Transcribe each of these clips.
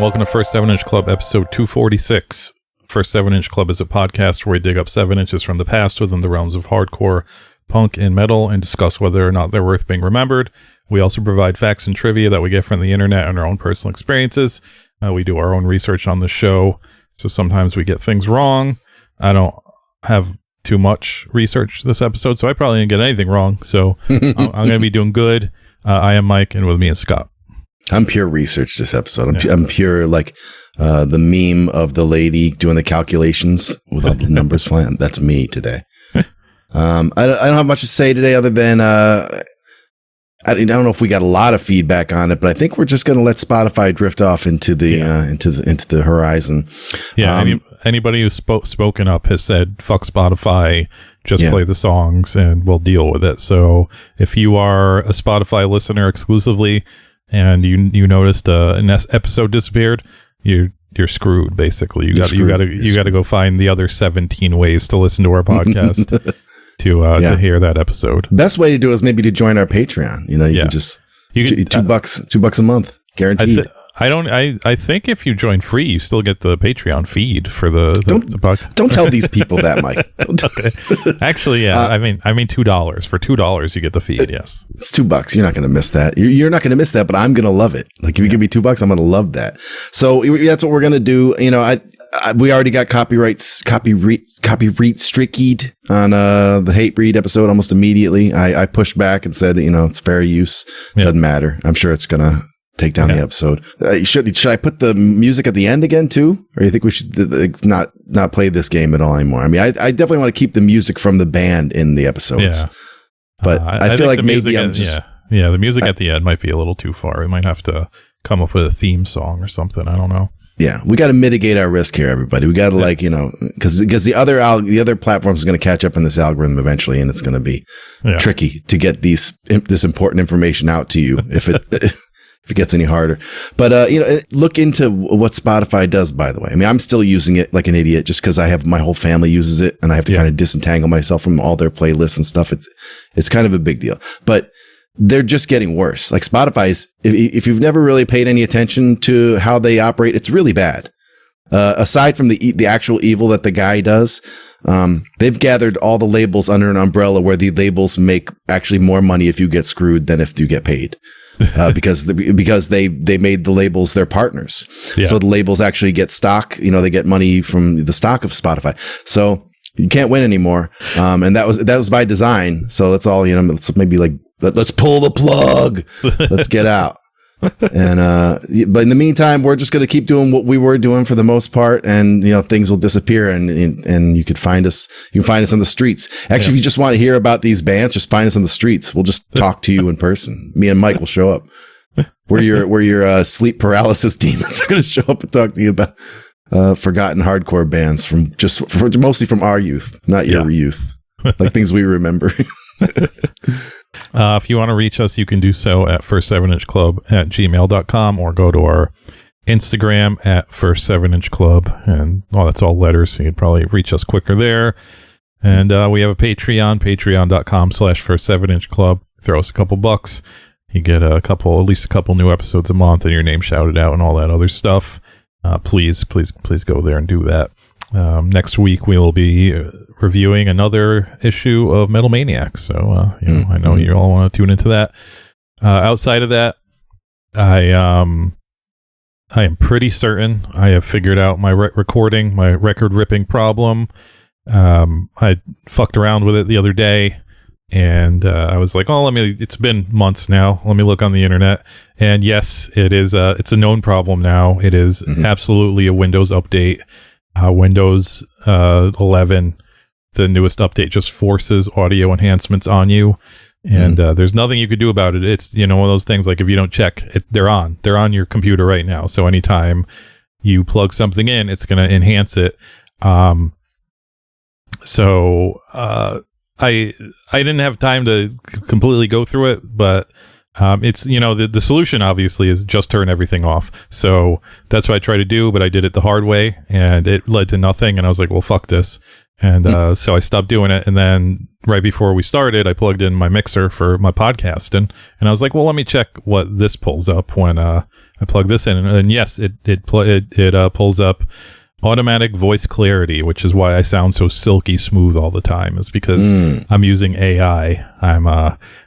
welcome to First 7-Inch Club, episode 246. First 7-Inch Club is a podcast where we dig up 7 inches from the past within the realms of hardcore, punk, and metal and discuss whether or not they're worth being remembered. We also provide facts and trivia that we get from the internet and our own personal experiences. We do our own research on the show, so sometimes we get things wrong. I don't have too much research this episode, so I probably didn't get anything wrong, so I'm going to be doing good. I am Mike, and with me is Scott. I'm pure research this episode. I'm pure like the meme of the lady doing the calculations with all the numbers flying. That's me today. I don't have much to say today other than I don't know if we got a lot of feedback on it, but I think we're just going to let Spotify drift off into the into the horizon. Yeah, anybody who's spoken up has said fuck Spotify, just play the songs and we'll deal with it. So if you are a Spotify listener exclusively and you noticed an episode disappeared, you're screwed. Basically, you got to go find the other 17 ways to listen to our podcast to hear that episode. Best way to do it is maybe to join our Patreon. You can just $2 a month guaranteed. I think if you join free, you still get the Patreon feed for the podcast. Don't tell these people that, Mike. Okay. Actually, yeah. I mean $2. For $2, you get the feed. Yes, it's $2. You're not going to miss that. You're not going to miss that, but I'm going to love it. Like if you give me $2, I'm going to love that. So that's what we're going to do. We already got copyright stricken on the Hate Breed episode almost immediately. I pushed back and said, it's fair use. Doesn't matter. I'm sure it's going to take down the episode. Should I put the music at the end again too, or you think we should not play this game at all anymore? I mean, I definitely want to keep the music from the band in the episodes. Yeah, but I feel like maybe I'm just the music at the end might be a little too far. We might have to come up with a theme song or something. I don't know. Yeah, we got to mitigate our risk here, everybody. We got to because the other platforms is going to catch up in this algorithm eventually, and it's going to be tricky to get this important information out to you if it gets any harder. But look into what Spotify does, by the way. I mean, I'm still using it like an idiot just because I have my whole family uses it, and I have to kind of disentangle myself from all their playlists and stuff. It's kind of a big deal, but they're just getting worse. Like Spotify's, if you've never really paid any attention to how they operate, it's really bad. Aside from the actual evil that the guy does, they've gathered all the labels under an umbrella where the labels make actually more money if you get screwed than if you get paid. Because they made the labels their partners. Yeah. So the labels actually get stock, they get money from the stock of Spotify. So you can't win anymore. And that was by design. So that's all, let's maybe let's pull the plug. Let's get out. And but in the meantime, we're just going to keep doing what we were doing for the most part, and things will disappear, and you could find us. You can find us on the streets. Actually, if you just want to hear about these bands, just find us on the streets. We'll just talk to you in person. Me and Mike will show up. We're your sleep paralysis demons are going to show up and talk to you about forgotten hardcore bands mostly from our youth, not your youth, like things we remember. If you want to reach us, you can do so at first7inchclub@gmail.com or go to our Instagram at first7inchclub, and that's all letters, so you'd probably reach us quicker there. And we have a patreon.com/first7inchclub. Throw us a couple bucks, you get at least a couple new episodes a month, and your name shouted out and all that other stuff. Please go there and do that. Next week we will be reviewing another issue of Metal Maniacs, so I know you all want to tune into that. Outside of that, I am pretty certain I have figured out my my record ripping problem. I fucked around with it the other day, and I was like, it's been months now, let me look on the internet, and yes, it's a known problem now. It is absolutely a Windows update. Windows 11, the newest update, just forces audio enhancements on you, and there's nothing you could do about it. It's one of those things, like if you don't check it, they're on your computer right now, so anytime you plug something in, it's going to enhance it. So I didn't have time to completely go through it, but it's the solution obviously is just turn everything off. So that's what I try to do, but I did it the hard way and it led to nothing, and I was like, well, fuck this. And so I stopped doing it. And then right before we started, I plugged in my mixer for my podcast. And I was like, well, let me check what this pulls up when I plug this in. And yes, it pulls up automatic voice clarity, which is why I sound so silky smooth all the time. Is because I'm using AI.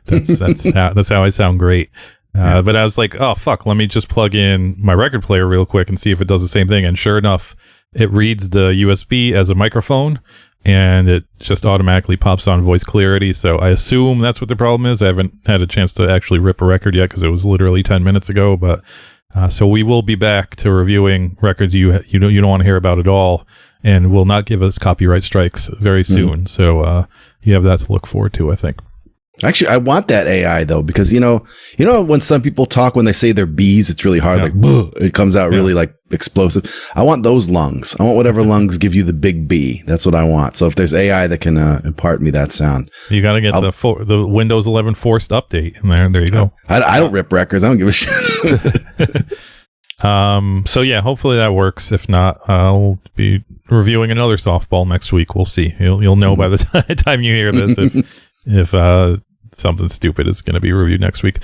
That's how I sound great. But I was like, oh, fuck, let me just plug in my record player real quick and see if it does the same thing. And sure enough, it reads the USB as a microphone, and it just automatically pops on voice clarity. So I assume that's what the problem is. I haven't had a chance to actually rip a record yet because it was literally 10 minutes ago. But so we will be back to reviewing records you don't want to hear about at all, and will not give us copyright strikes very soon. So you have that to look forward to, I think. Actually, I want that AI though, because you know when some people talk, when they say they're bees, it's really hard. Like, it comes out really like explosive. I want those lungs. I want whatever lungs give you the big B. That's what I want. So if there's AI that can impart me that sound, you got to get the Windows 11 forced update in there. There you go. I don't rip records. I don't give a shit. So yeah, hopefully that works. If not, I'll be reviewing another softball next week. We'll see. You'll know by the time you hear this if something stupid is going to be reviewed next week.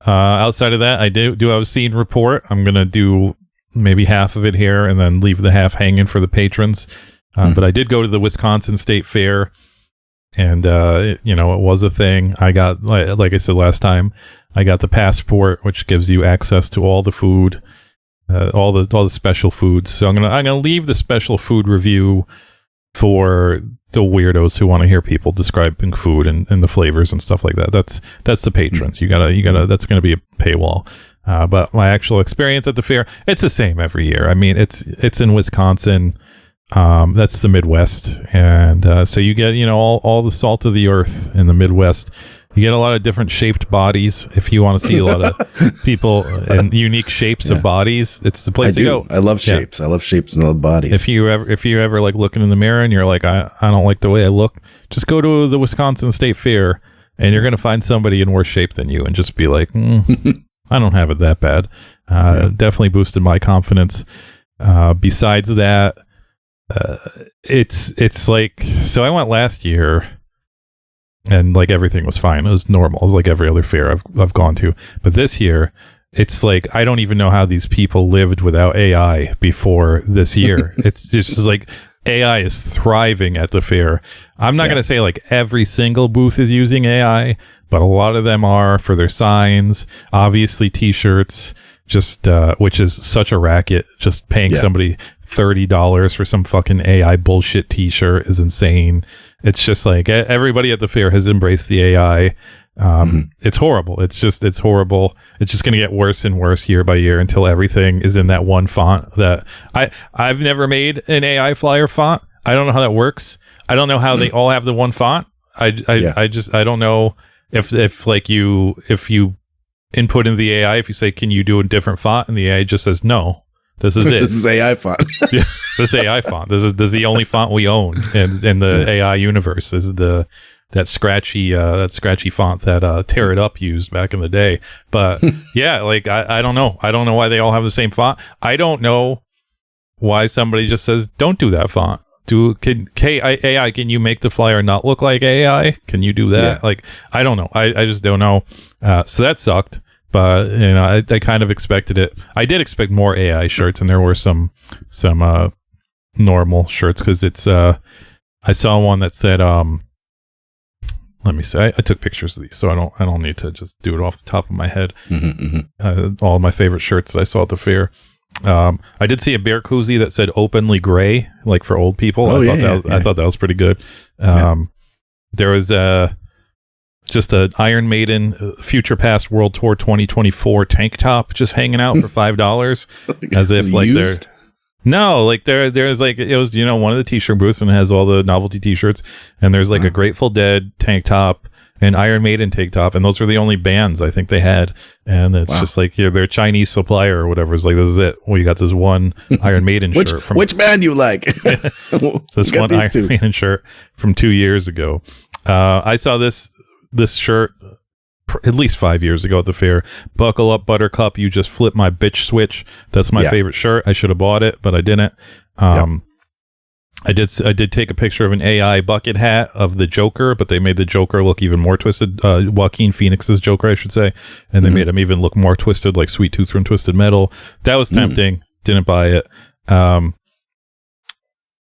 Outside of that, I do have a scene report. I'm going to do maybe half of it here and then leave the half hanging for the patrons. But I did go to the Wisconsin State Fair, and it was a thing. I got, like I said last time, I got the passport, which gives you access to all the food, all the special foods. So I'm gonna leave the special food review for the weirdos who want to hear people describing food and the flavors and stuff like that. That's the patrons. You gotta that's gonna be a paywall. But my actual experience at the fair, it's the same every year. I mean, it's in Wisconsin. That's the Midwest, and so you get all the salt of the earth in the Midwest. You get a lot of different shaped bodies. If you want to see a lot of people in unique shapes of bodies, it's the place to go. I love shapes. I love shapes and I love bodies. If you ever like looking in the mirror and you're like, I don't like the way I look, just go to the Wisconsin State Fair and you're going to find somebody in worse shape than you and just be like, I don't have it that bad. Definitely boosted my confidence. Besides that, it's like, so I went last year and like everything was fine. It was normal. It was like every other fair I've gone to. But this year, it's like I don't even know how these people lived without AI before this year. It's just like AI is thriving at the fair. I'm not going to say like every single booth is using AI, but a lot of them are for their signs, obviously t-shirts, just which is such a racket. Just paying somebody $30 for some fucking AI bullshit t-shirt is insane. It's just like everybody at the fair has embraced the AI. It's horrible. It's horrible. It's just going to get worse and worse year by year until everything is in that one font that I've never made an AI flyer font. I don't know how that works. I don't know how they all have the one font. I don't know if you input in the AI, if you say, can you do a different font? And the AI just says, no, this is it. This is AI font. Yeah, this is AI font. This is the only font we own in the AI universe. This is that scratchy font that Tear It Up used back in the day. But yeah, like I don't know. I don't know why they all have the same font. I don't know why somebody just says, don't do that font. AI, can you make the flyer not look like AI? Can you do that? Yeah. Like, I don't know. I just don't know. So that sucked. But I kind of expected it. I did expect more AI shirts, and there were some normal shirts because it's. I saw one that said, let me see. I took pictures of these, so I don't need to just do it off the top of my head. All of my favorite shirts that I saw at the fair. I did see a bear koozie that said "openly gray," like for old people. I thought that was pretty good. There was just an Iron Maiden Future Past World Tour 2024 tank top just hanging out for $5, as if like used? They're. No, like there's like, it was, one of the t-shirt booths and it has all the novelty t-shirts, and there's like a Grateful Dead tank top and Iron Maiden tank top, and those are the only bands I think they had. And it's just like, their Chinese supplier or whatever is like, this is it. Well, you got this one Iron Maiden shirt from which band you like? This one Iron Maiden shirt from 2 years ago. I saw this shirt at least 5 years ago at the fair. Buckle up, Buttercup, you just flip my bitch switch. That's my favorite shirt. I should have bought it, but I didn't. I did take a picture of an AI bucket hat of the Joker, but they made the Joker look even more twisted. Joaquin Phoenix's Joker, I should say, and they made him even look more twisted, like Sweet Tooth from Twisted Metal. That was tempting. Didn't buy it.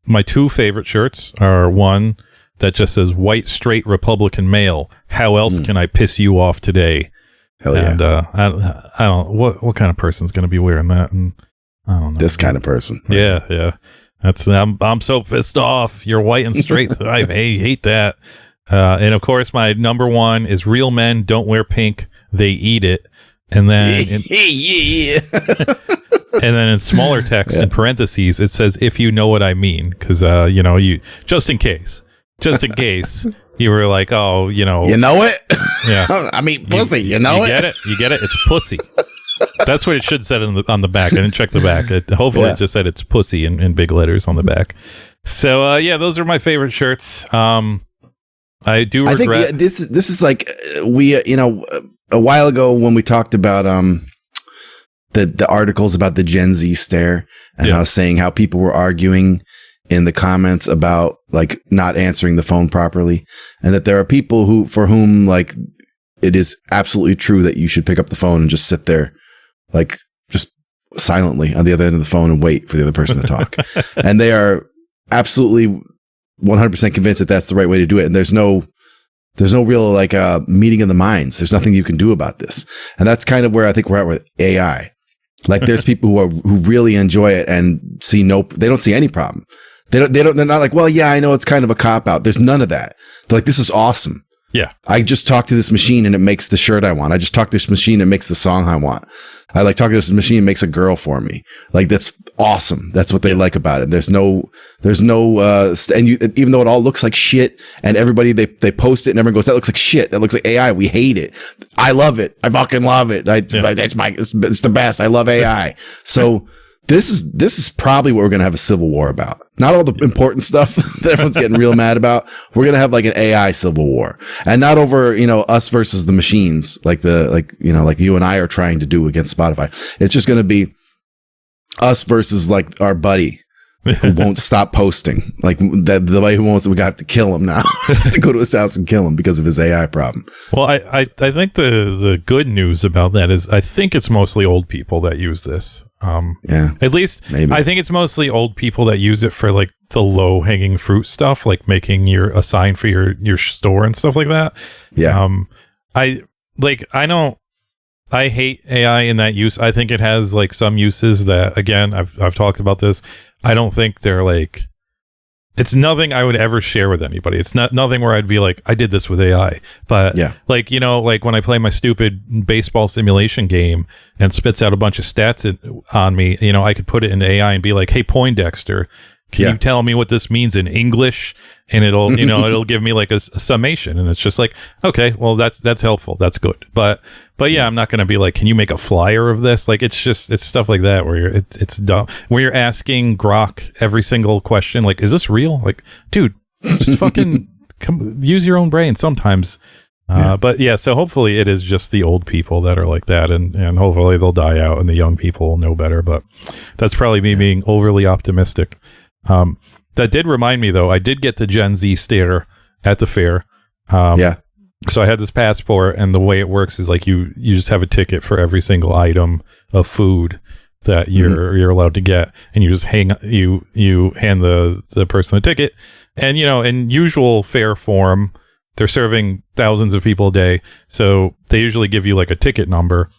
My 2 favorite shirts are one that just says "White Straight Republican Male. How else can I piss you off today?" Hell yeah! And I don't what kind of person's going to be wearing that, and I don't know. This kind of person. Right? Yeah. I'm so pissed off. You're white and straight. I hate that. And of course, my number 1 is "Real men don't wear pink. They eat it." And then, and then in smaller text in parentheses, it says, "If you know what I mean," because you just in case you were like, oh, you know it. Yeah, I mean, pussy. You know it. You get it. It's pussy. That's what it should have said on the back. I didn't check the back. Hopefully it just said it's pussy in big letters on the back. So those are my favorite shirts. I do regret. I think this is like we a while ago when we talked about the articles about the Gen Z stare, and I was saying how people were arguing in the comments about like not answering the phone properly, and that there are people for whom like it is absolutely true that you should pick up the phone and just sit there like just silently on the other end of the phone and wait for the other person to talk. And they are absolutely 100% convinced that that's the right way to do it. And there's no real like meeting of the minds. There's nothing you can do about this. And that's kind of where I think we're at with AI. Like there's people who really enjoy it and they don't see any problem. They're not like, well, yeah, I know it's kind of a cop out. There's none of that. They're like, this is awesome. Yeah. I just talk to this machine and it makes the shirt I want. I just talk to this machine and it makes the song I want. I like talking to this machine and makes a girl for me. Like that's awesome. That's what they like about it. There's no even though it all looks like shit and everybody they post it and everyone goes, that looks like shit. That looks like AI. We hate it. I love it. I fucking love it. It's the best. I love AI. So this is probably what we're going to have a civil war about. Not all the important stuff that everyone's getting real mad about. We're going to have like an AI civil war, and not over, us versus the machines, like you and I are trying to do against Spotify. It's just going to be us versus like our buddy who won't stop posting. Like the way we got to kill him now, to go to his house and kill him because of his AI problem. Well, I think the good news about that is I think it's mostly old people that use this. At least maybe. I think it's mostly old people that use it for like the low hanging fruit stuff, like making a sign for your store and stuff like that. Yeah. I hate AI in that use. I think it has like some uses that, again, I've talked about this. I don't think they're like, it's nothing I would ever share with anybody. It's nothing where I'd be like, I did this with AI. But like when I play my stupid baseball simulation game and spits out a bunch of stats on me, I could put it into AI and be like, hey, Poindexter, can you tell me what this means in English? And it'll, it'll give me like a summation. And it's just like, okay, well, that's helpful. That's good. But yeah, I'm not going to be like, can you make a flyer of this? Like, it's stuff like that where it's dumb. Where you're asking Grok every single question, like, is this real? Like, dude, just fucking use your own brain sometimes. But yeah, so hopefully it is just the old people that are like that, and hopefully they'll die out and the young people will know better. But that's probably me being overly optimistic. That did remind me, though, I did get the Gen Z stare at the fair. So I had this passport, and the way it works is like you just have a ticket for every single item of food that you're allowed to get, and you just hand the person the ticket, and in usual fair form, they're serving thousands of people a day, so they usually give you like a ticket number.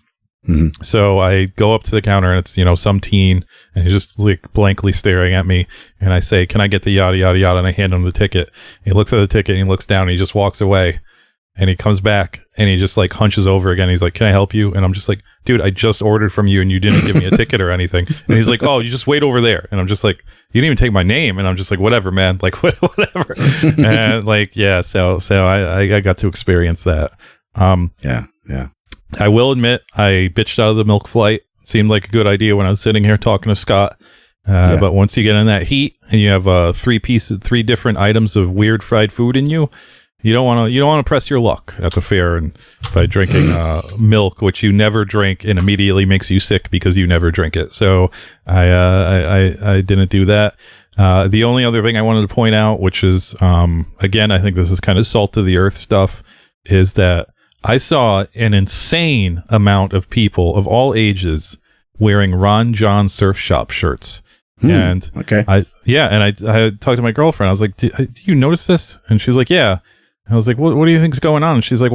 So I go up to the counter and it's, some teen, and he's just like blankly staring at me, and I say, can I get the yada, yada, yada? And I hand him the ticket. He looks at the ticket and he looks down and he just walks away, and he comes back and he just like hunches over again. He's like, can I help you? And I'm just like, dude, I just ordered from you and you didn't give me a ticket or anything. And he's like, oh, you just wait over there. And I'm just like, you didn't even take my name. And I'm just like, whatever, man, like whatever. And like, yeah, so I got to experience that. Yeah. I will admit, I bitched out of the milk flight. Seemed like a good idea when I was sitting here talking to Scott. But once you get in that heat and you have three different items of weird fried food in you, you don't want to press your luck at the fair and by drinking milk, which you never drink, and immediately makes you sick because you never drink it. So I didn't do that. The only other thing I wanted to point out, which is, again, I think this is kind of salt of the earth stuff, is that I saw an insane amount of people of all ages wearing Ron John Surf Shop shirts. And okay. I talked to my girlfriend. I was like, do you notice this? And she was like, yeah. And I was like, what do you think's going on? And she's like,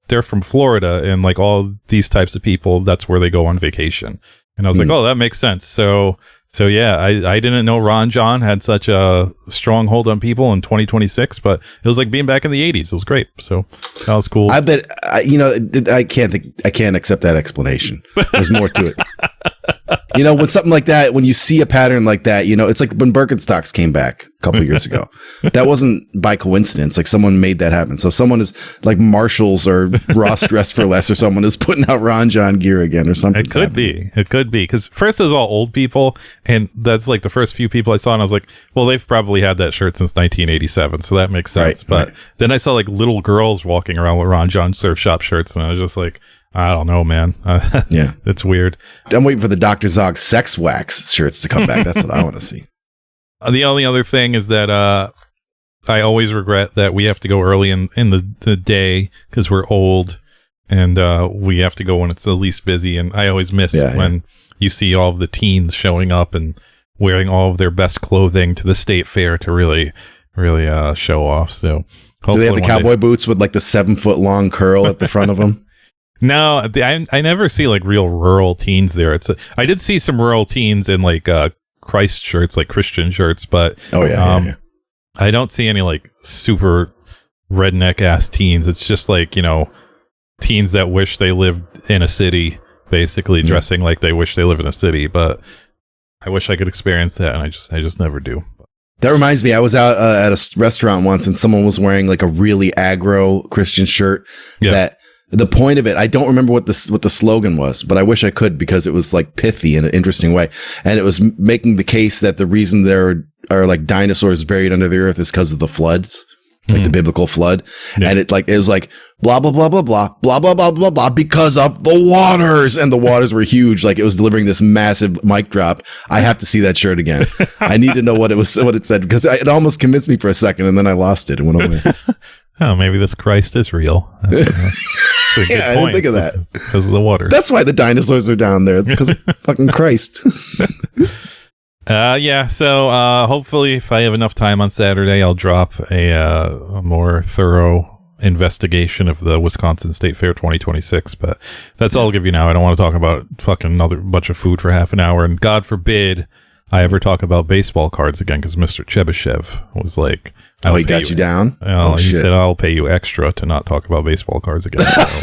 they're from Florida, and like all these types of people, that's where they go on vacation. And I was like, oh, that makes sense. So yeah, I didn't know Ron John had such a strong hold on people in 2026, but it was like being back in the 80s. It was great. So that was cool. I bet, I can't accept that explanation. There's more to it. With something like that, when you see a pattern like that, it's like when Birkenstocks came back a couple of years ago. That wasn't by coincidence. Like someone made that happen. So someone is like Marshalls or Ross Dress for Less, or someone is putting out Ron John gear again or something. It could be. Because first it was all old people, and that's like the first few people I saw, and I was like, well, they've probably had that shirt since 1987, so that makes sense. But then I saw like little girls walking around with Ron John Surf Shop shirts, and I was just like, I don't know, man. Yeah, it's weird. I'm waiting for the Dr. Zog sex wax shirts to come back. That's what I want to see. The only other thing is that I always regret that we have to go early in the day because we're old, and we have to go when it's the least busy. And I always miss when you see all of the teens showing up and wearing all of their best clothing to the state fair to really show off. So do they have the cowboy boots with like the 7-foot long curl at the front of them? No, I never see like real rural teens there. I did see some rural teens in like Christ shirts, like Christian shirts, but I don't see any like super redneck ass teens. It's just like, teens that wish they lived in a city, basically dressing like they wish they live in a city. But I wish I could experience that, and I just never do. That reminds me, I was out at a restaurant once, and someone was wearing like a really aggro Christian shirt. That the point of it, I don't remember what the slogan was, but I wish I could, because it was like pithy in an interesting way, and it was making the case that the reason there are like dinosaurs buried under the earth is because of the floods. Like the biblical flood. And it was like blah blah blah blah blah blah blah blah blah blah because of the waters, and the waters were huge. Like it was delivering this massive mic drop. I have to see that shirt again. I need to know what it said, because it almost convinced me for a second, and then I lost it and went away. Oh, maybe this Christ is real. That's a good point. I didn't think of that. It's because of the water. That's why the dinosaurs are down there. It's because of fucking Christ. So hopefully if I have enough time on Saturday, I'll drop a more thorough investigation of the Wisconsin State Fair 2026, but that's all I'll give you now. I don't want to talk about fucking another bunch of food for half an hour, and God forbid I ever talk about baseball cards again, because Mr. Chebyshev was like, he got you down? He said, I'll pay you extra to not talk about baseball cards again. So.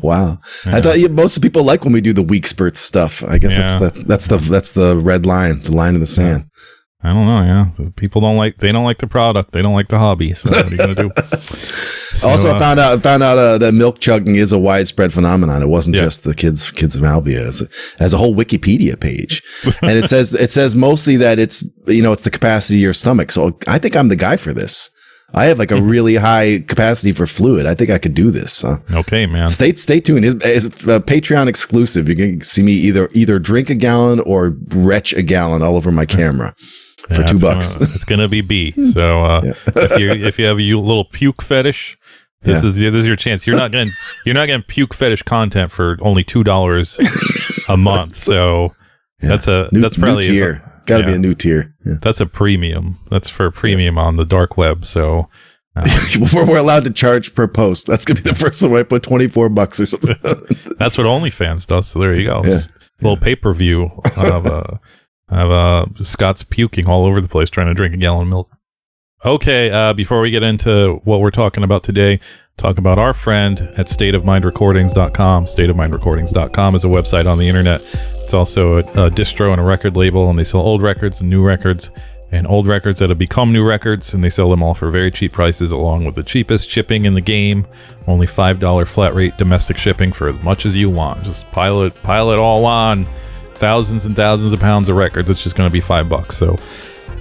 Wow. Yeah. I thought most of the people like when we do the weak spurt stuff. I guess that's the red line, the line in the sand. I don't know. Yeah, people don't like the product. They don't like the hobby. So what are you gonna do? Also, I found out that milk chugging is a widespread phenomenon. It wasn't just the kids of Albia. It has a whole Wikipedia page, and it says mostly that it's the capacity of your stomach. So I think I'm the guy for this. I have like a really high capacity for fluid. I think I could do this. Okay, man. Stay tuned. It's Patreon exclusive. You can see me either drink a gallon or retch a gallon all over my camera for $2. It's gonna be B. So if you have a little puke fetish, this is your chance. You're not getting puke fetish content for only $2 a month. So that's probably new tier. Got to be a new tier. Yeah. That's a premium. That's for premium on the dark web. So we're allowed to charge per post. That's gonna be the first one. I put $24 or something. That's what OnlyFans does. So there you go. Yeah. Just a little pay-per-view of Scott's puking all over the place trying to drink a gallon of milk. Okay, before we get into what we're talking about today, talk about our friend at stateofmindrecordings.com. Stateofmindrecordings.com is a website on the internet. It's also a distro and a record label, and they sell old records and new records, and old records that have become new records, and they sell them all for very cheap prices, along with the cheapest shipping in the game. Only $5 flat rate domestic shipping for as much as you want. Just pile it all on. Thousands and thousands of pounds of records. It's just going to be $5. So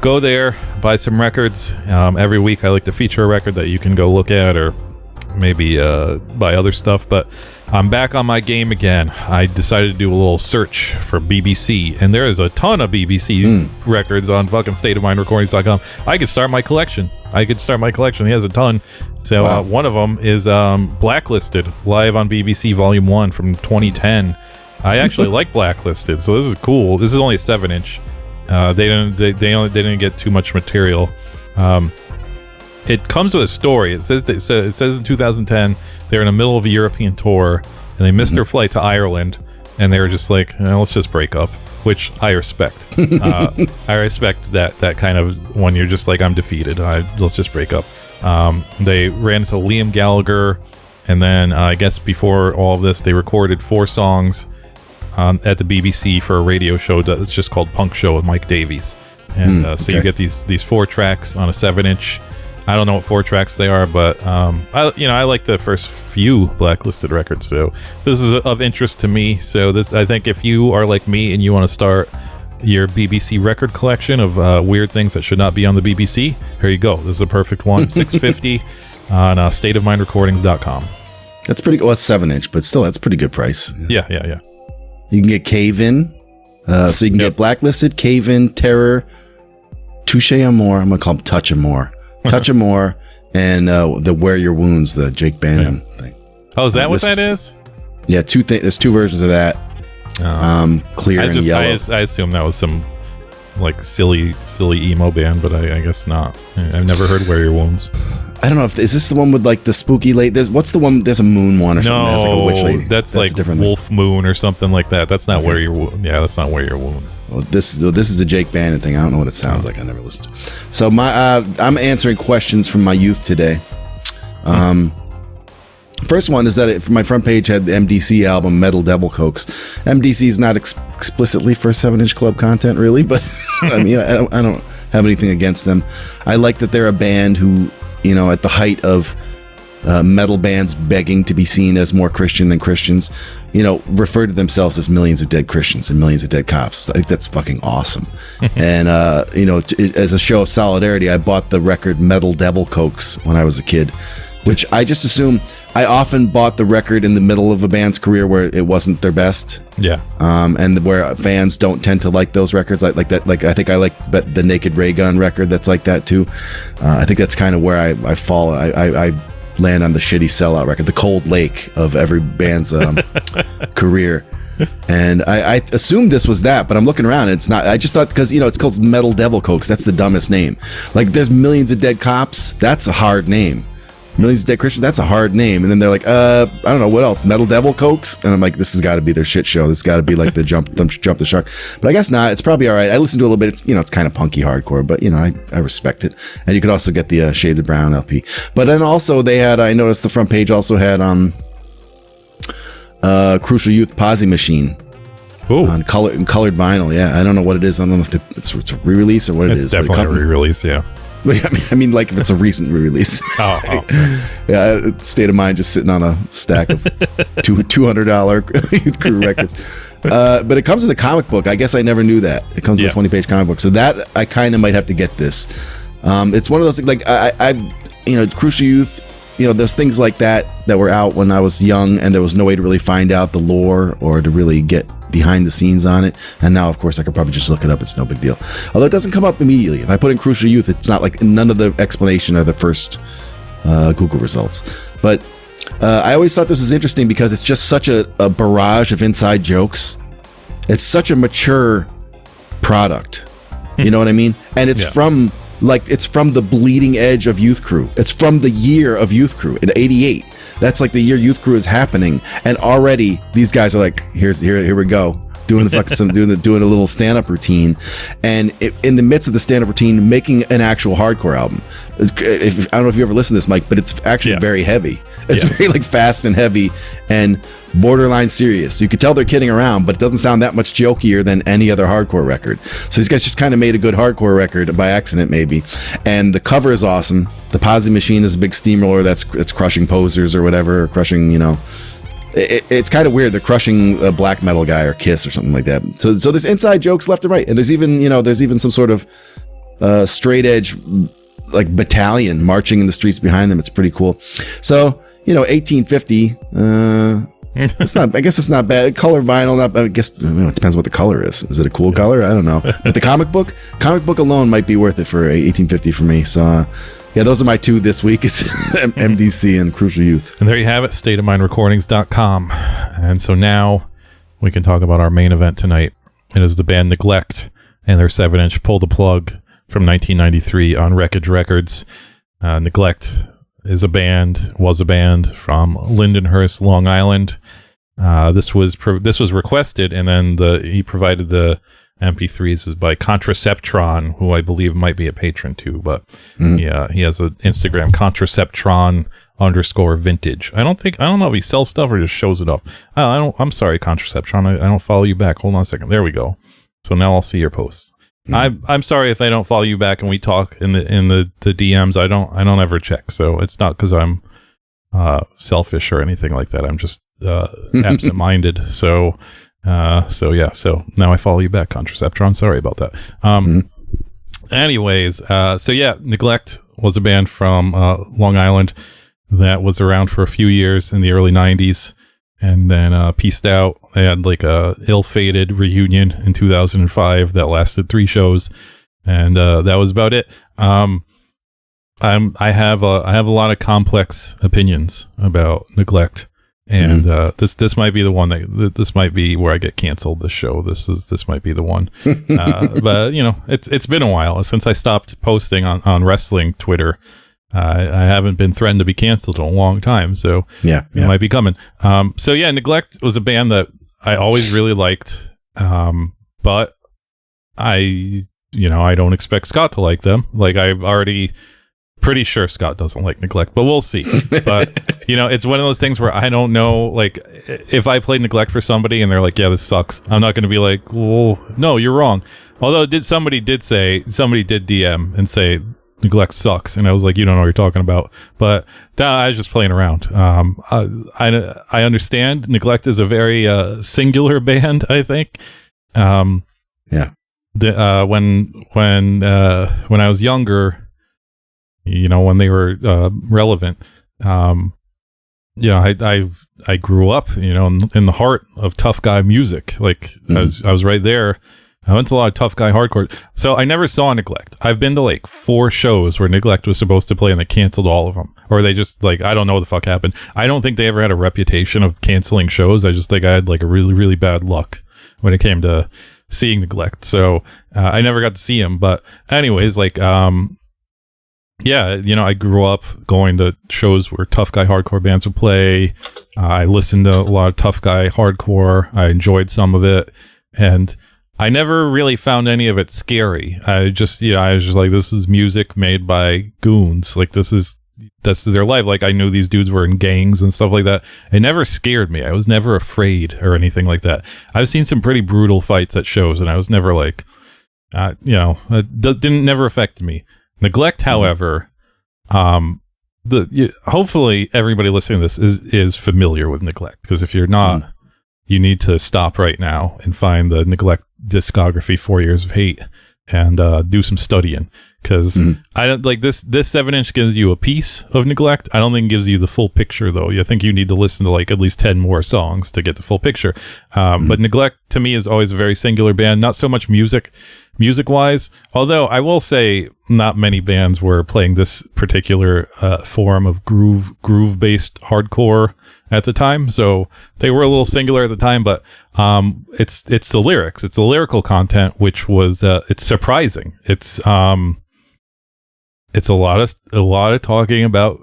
go there, buy some records. Every week I like to feature a record that you can go look at or maybe buy other stuff, but I'm back on my game again. I decided to do a little search for BBC, and there is a ton of BBC records on fucking stateofmindrecordings.com. I could start my collection. He has a ton. So one of them is Blacklisted, live on BBC Volume 1 from 2010. I actually like Blacklisted, so this is cool. This is only a 7-inch. They didn't get too much material. It comes with a story. It says in 2010 they're in the middle of a European tour and they missed their flight to Ireland, and they were just like, let's just break up, which I respect. I respect that kind of when you're just like, I'm defeated. Let's just break up. They ran into Liam Gallagher, and then I guess before all of this, they recorded 4 songs at the BBC for a radio show that's just called Punk Show with Mike Davies. And so you get these 4 tracks on a 7-inch. I don't know what 4 tracks they are, but I like the first few Blacklisted records, so this is of interest to me. So I think if you are like me and you want to start your BBC record collection of weird things that should not be on the BBC, here you go. This is a perfect one. $6.50 on stateofmindrecordings.com. That's pretty good. Well, it's 7-inch, but still, that's a pretty good price. Yeah. You can get Cave In. So you can get Blacklisted, Cave In, Terror, Touche Amore. I'm going to call them Touch Amore. Touch Amore, and the Wear Your Wounds, the Jake Bannon thing. Oh, is that what that is? Yeah, there's 2 versions of that. Clear and Yellow. I assume that was some like silly emo band, but I guess not. I've never heard Wear Your Wounds. I don't know is this the one with like the spooky lady? What's the one? There's a moon one or something. That's like a witch lady. That's like Wolf thing. Moon or something like that. That's not Wear Your Wounds. Yeah, that's not Wear Your Wounds. Well, this is a Jake Bannon thing. I don't know what it sounds like. I never listened. So I'm answering questions from my youth today. First one is that my front page had the MDC album Metal Devil Cokes. MDC is not explicitly for 7-inch club content, really, but I mean, I don't have anything against them. I like that they're a band who, at the height of metal bands begging to be seen as more Christian than Christians, refer to themselves as millions of dead Christians and millions of dead cops. I think that's fucking awesome. And, as a show of solidarity, I bought the record Metal Devil Cokes when I was a kid, which I just assume I often bought the record in the middle of a band's career where it wasn't their best. Yeah. And where fans don't tend to like those records like that. Like, I think I like the Naked Ray Gun record that's like that too. I think that's kind of where I fall. I land on the shitty sellout record, the Cold Lake of every band's career. And I assumed this was that, but I'm looking around and it's not. I just thought because it's called Metal Devil Cokes. That's the dumbest name. Like there's Millions of Dead Cops. That's a hard name. Millions of Dead Christians, that's a hard name. And then they're like, I don't know, what else? Metal Devil Cokes? And I'm like, this has got to be their shit show. This has got to be like the jump the shark. But I guess not. It's probably all right. I listened to a little bit. It's it's kind of punky hardcore, but I respect it. And you could also get the Shades of Brown LP. But then also they had, I noticed the front page also had Crucial Youth Posse Machine. Ooh. On colored vinyl. Yeah, I don't know what it is. I don't know if it's a re-release or what it is. It's definitely a re-release, yeah. I mean, like if it's a recent re-release. Yeah, State of Mind just sitting on a stack of $200 Youth Crew records. But it comes with a comic book. I guess I never knew that. It comes with a 20-page comic book. So that I kind of might have to get this. It's one of those things like Crucial Youth. There's things like that were out when I was young, and there was no way to really find out the lore or to really get behind the scenes on it. And now, of course, I could probably just look it up. It's no big deal. Although it doesn't come up immediately. If I put in Crucial Youth, it's not like none of the explanation are the first Google results. But I always thought this was interesting because it's just such a barrage of inside jokes. It's such a mature product. You know what I mean? And it's from the bleeding edge of Youth Crew. It's from the year of Youth Crew in '88. That's like the year Youth Crew is happening, and already these guys are like, here we go, doing the fucking doing a little stand-up routine, and in the midst of the stand-up routine, making an actual hardcore album. I don't know if you ever listened to this, Mike, but it's actually very heavy. It's very like fast and heavy and borderline serious. You could tell they're kidding around, but it doesn't sound that much jokier than any other hardcore record. So these guys just kind of made a good hardcore record by accident, maybe. And the cover is awesome. The Posse Machine is a big steamroller that's crushing posers or whatever, or crushing, it's kind of weird. They're crushing a black metal guy or Kiss or something like that. So there's inside jokes left and right, and there's even some sort of straight edge like battalion marching in the streets behind them. It's pretty cool. So 1850. It's not. I guess it's not bad. Color vinyl. Not. I guess it depends what the color is. Is it a cool color? I don't know. But the comic book alone might be worth it for 1850 for me. So, yeah, those are my two this week. It's MDC and Crucial Youth. And there you have it. stateofmindrecordings.com. And so now we can talk about our main event tonight. It is the band Neglect and their 7-inch Pull the Plug from 1993 on Wreckage Records. Neglect was a band from Lindenhurst, Long Island. This was requested, and then he provided the MP3s by Contraceptron, who I believe might be a patron too. But yeah, he has an Instagram, Contraceptron_vintage. I don't know if he sells stuff or just shows it off. I'm sorry, Contraceptron. I don't follow you back. Hold on a second. There we go. So now I'll see your posts. I'm sorry if I don't follow you back and we talk in the DMs. I don't ever check. So it's not because I'm selfish or anything like that. I'm just absent-minded. So yeah. So now I follow you back, Contraceptron. Sorry about that. Anyways, so yeah, Neglect was a band from Long Island that was around for a few years in the early 90s. And then peaced out. They had like a ill-fated reunion in 2005 that lasted 3 shows, and that was about it. I have a lot of complex opinions about Neglect, and this might be the one this might be where I get canceled. This show, this might be the one. But it's been a while since I stopped posting on wrestling Twitter. I haven't been threatened to be canceled in a long time, so it might be coming. So yeah, Neglect was a band that I always really liked, but I don't expect Scott to like them. Like, I'm already pretty sure Scott doesn't like Neglect, but we'll see. But it's one of those things where I don't know. Like, if I played Neglect for somebody and they're like, "Yeah, this sucks," I'm not going to be like, "Well, no, you're wrong." Although somebody did DM and say Neglect sucks, and I was like, you don't know what you're talking about. But I was just playing around. I understand Neglect is a very singular band, I think. When I was younger, when they were relevant, I grew up in the heart of tough guy music. Like, I was right there. I went to a lot of tough guy hardcore. So I never saw Neglect. I've been to like 4 shows where Neglect was supposed to play and they canceled all of them. Or they just I don't know what the fuck happened. I don't think they ever had a reputation of canceling shows. I just think I had like a really, really bad luck when it came to seeing Neglect. So I never got to see him. But anyways, I grew up going to shows where tough guy hardcore bands would play. I listened to a lot of tough guy hardcore. I enjoyed some of it. And I never really found any of it scary. I was just like, this is music made by goons. Like, this is their life. Like, I knew these dudes were in gangs and stuff like that. It never scared me. I was never afraid or anything like that. I've seen some pretty brutal fights at shows, and I was never like, it never affected me. Neglect, however, hopefully everybody listening to this is familiar with Neglect, because if you're not, you need to stop right now and find the Neglect discography, 4 Years of Hate, and do some studying, because I don't like this 7-inch gives you a piece of Neglect. I don't think it gives you the full picture, though. I think you need to listen to like at least 10 more songs to get the full picture. But Neglect to me is always a very singular band, not so much music wise, although I will say not many bands were playing this particular form of groove based hardcore at the time, so they were a little singular at the time. But it's the lyrics, it's the lyrical content, which was it's surprising. It's a lot of talking about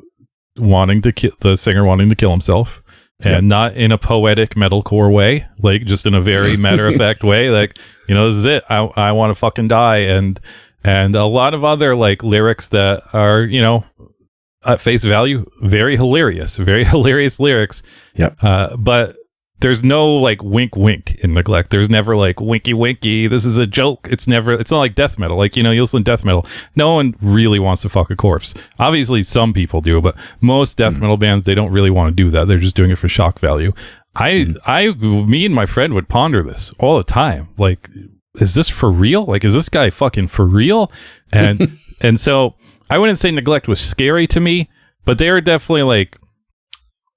the singer wanting to kill himself, and not in a poetic metalcore way, like just in a very matter of fact way, like, this is it, I want to fucking die, and a lot of other like lyrics that are at face value very hilarious lyrics. But there's no like wink in Neglect. There's never like winky, this is a joke. It's not like death metal. Like, you listen to death metal, no one really wants to fuck a corpse. Obviously some people do, but most death metal bands, they don't really want to do that. They're just doing it for shock value. Me and my friend would ponder this all the time. Like, is this for real? Like, is this guy fucking for real? And so I wouldn't say Neglect was scary to me, but they are definitely like,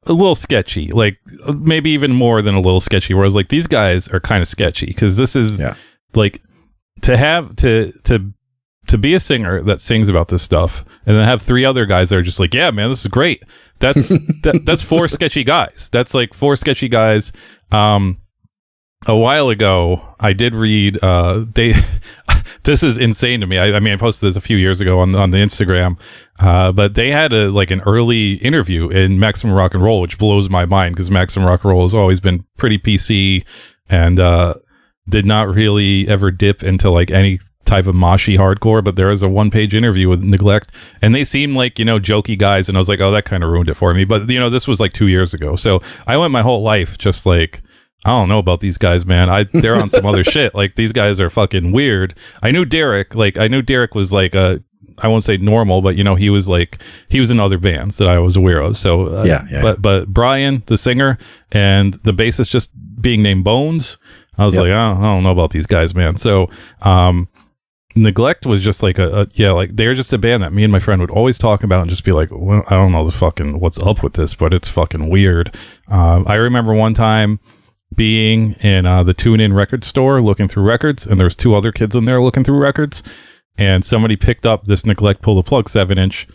a little sketchy, like maybe even more than a little sketchy, where I was like, these guys are kind of sketchy, because this is like to be a singer that sings about this stuff and then have 3 other guys that are just like, yeah, man, this is great. That's that's 4 sketchy guys. That's like 4 sketchy guys. A while ago, I did read, this is insane to me. I mean, I posted this a few years ago on the Instagram, but they had an early interview in Maximum Rock and Roll, which blows my mind, because Maximum Rock and Roll has always been pretty PC and did not really ever dip into like any type of moshy hardcore. But there was a 1-page interview with Neglect, and they seemed like, jokey guys, and I was like, oh, that kind of ruined it for me. But this was like 2 years ago, so I went my whole life just like, I don't know about these guys, man. They're on some other shit. Like, these guys are fucking weird. I knew Derek was like I won't say normal, but he was in other bands that I was aware of. So But Brian, the singer, and the bassist just being named Bones, I was like, I don't know about these guys, man. So Neglect was just like they're just a band that me and my friend would always talk about and just be like, well, I don't know what's up with this, but it's fucking weird. I remember one time being in the tune-in record store looking through records, and there's 2 other kids in there looking through records, and somebody picked up this Neglect Pull the Plug 7-inch,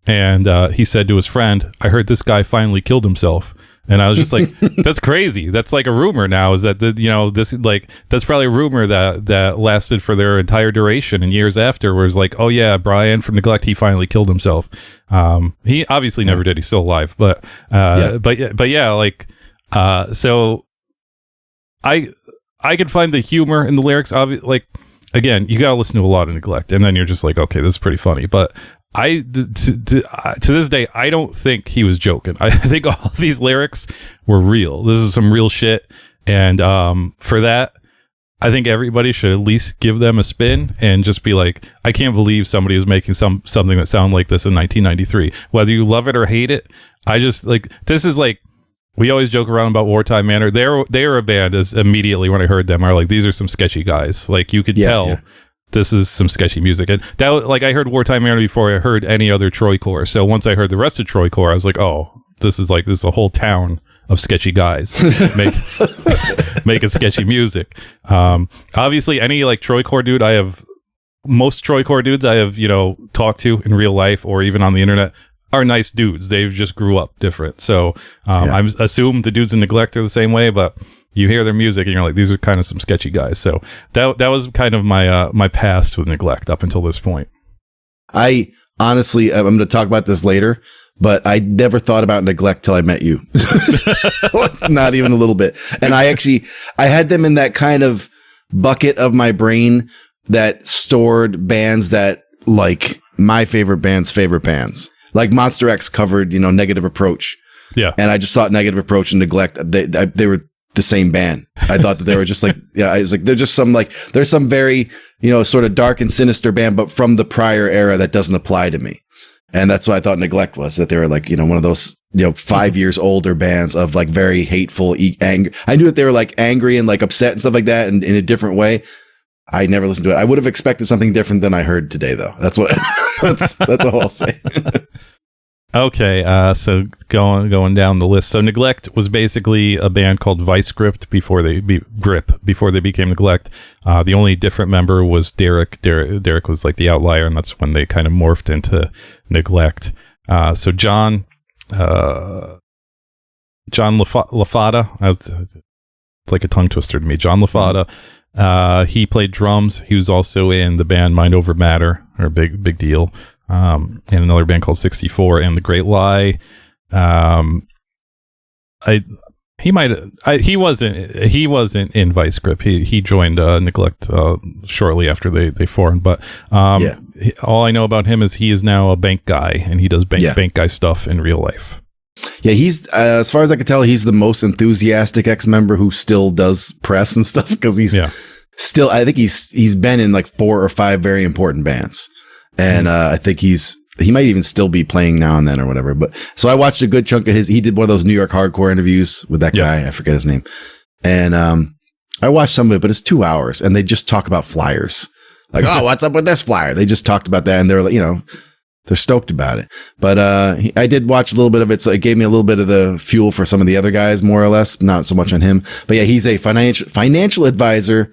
and he said to his friend, I heard this guy finally killed himself. And I was just like, that's crazy. That's like a rumor now, is that this, like, that's probably a rumor that lasted for their entire duration, and years after, where it's like, oh yeah, Brian from Neglect, he finally killed himself. He obviously never did. He's still alive, but yeah, like, so I could find the humor in the lyrics. Like, again, you got to listen to a lot of Neglect, and then you're just like, okay, this is pretty funny. But to this day, I don't think he was joking. I think all these lyrics were real. This is some real shit, and for that, I think everybody should at least give them a spin and just be like, I can't believe somebody was making something that sounded like this in 1993. Whether you love it or hate it, I just like, this is like, we always joke around about Wartime Manor. They were a band, as immediately when I heard them, are like, these are some sketchy guys. Like, you could tell this is some sketchy music. And that, like, I heard Wartime Manor before I heard any other Troycore. So once I heard the rest of Troycore, I was like, oh, this is a whole town of sketchy guys making sketchy music. Obviously, any like Troycore dude most Troycore dudes I have talked to in real life or even on the internet are nice dudes. They've just grew up different. So I assume the dudes in Neglect are the same way, but you hear their music and you're like, these are kind of some sketchy guys. So that was kind of my past with Neglect up until this point. I honestly, I'm going to talk about this later, but I never thought about Neglect till I met you. Not even a little bit. And I had them in that kind of bucket of my brain that stored bands that, like, my favorite band's favorite bands. Like Monster X covered, Negative Approach. Yeah. And I just thought Negative Approach and Neglect, they were the same band. I thought that they were just like, I was like, they're just there's some very, sort of dark and sinister band, but from the prior era that doesn't apply to me. And that's what I thought Neglect was, that they were like, one of those, 5 years older bands of like very hateful, angry. I knew that they were like angry and like upset and stuff like that, and in a different way. I never listened to it. I would have expected something different than I heard today, though. That's what. that's all I'll say. Okay, so going down the list. So Neglect was basically a band called Vice Grip before they became Neglect. The only different member was Derek. Derek was like the outlier, and that's when they kind of morphed into Neglect. So John LaFada. It's like a tongue twister to me. John LaFada. He played drums. He was also in the band Mind Over Matter, or Big Deal, and another band called 64 and The Great Lie. He wasn't in Vice Grip. He joined Neglect shortly after they formed. But all I know about him is he is now a bank guy, and he does bank guy stuff in real life. Yeah, he's as far as I can tell, he's the most enthusiastic ex-member who still does press and stuff, because he's still. I think he's been in like 4 or 5 very important bands, and I think he might even still be playing now and then or whatever. But so I watched a good chunk of his. He did one of those New York hardcore interviews with that guy. I forget his name, and I watched some of it, but it's 2 hours, and they just talk about flyers. Like, oh, what's up with this flyer? They just talked about that, and they're like, they're stoked about it. But I did watch a little bit of it, so it gave me a little bit of the fuel for some of the other guys, more or less, not so much on him. But yeah, he's a financial advisor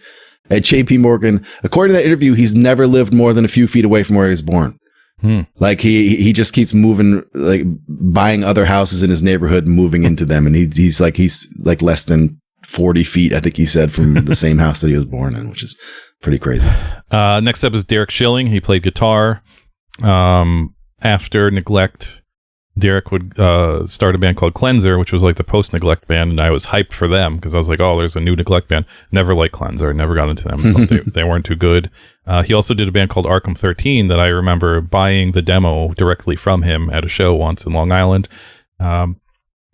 at JP Morgan. According to that interview, he's never lived more than a few feet away from where he was born. Like he just keeps moving, like buying other houses in his neighborhood and moving into them. And he's like less than 40 feet, I think he said, from the same house that he was born in, which is pretty crazy. Next up is Derek Schilling. He played guitar. After Neglect, Derek would start a band called Cleanser, which was like the post-Neglect band, and I was hyped for them because I was like, oh, there's a new Neglect band. Never liked Cleanser, never got into them. They weren't too good. He also did a band called Arkham 13 that I remember buying the demo directly from him at a show once in Long Island.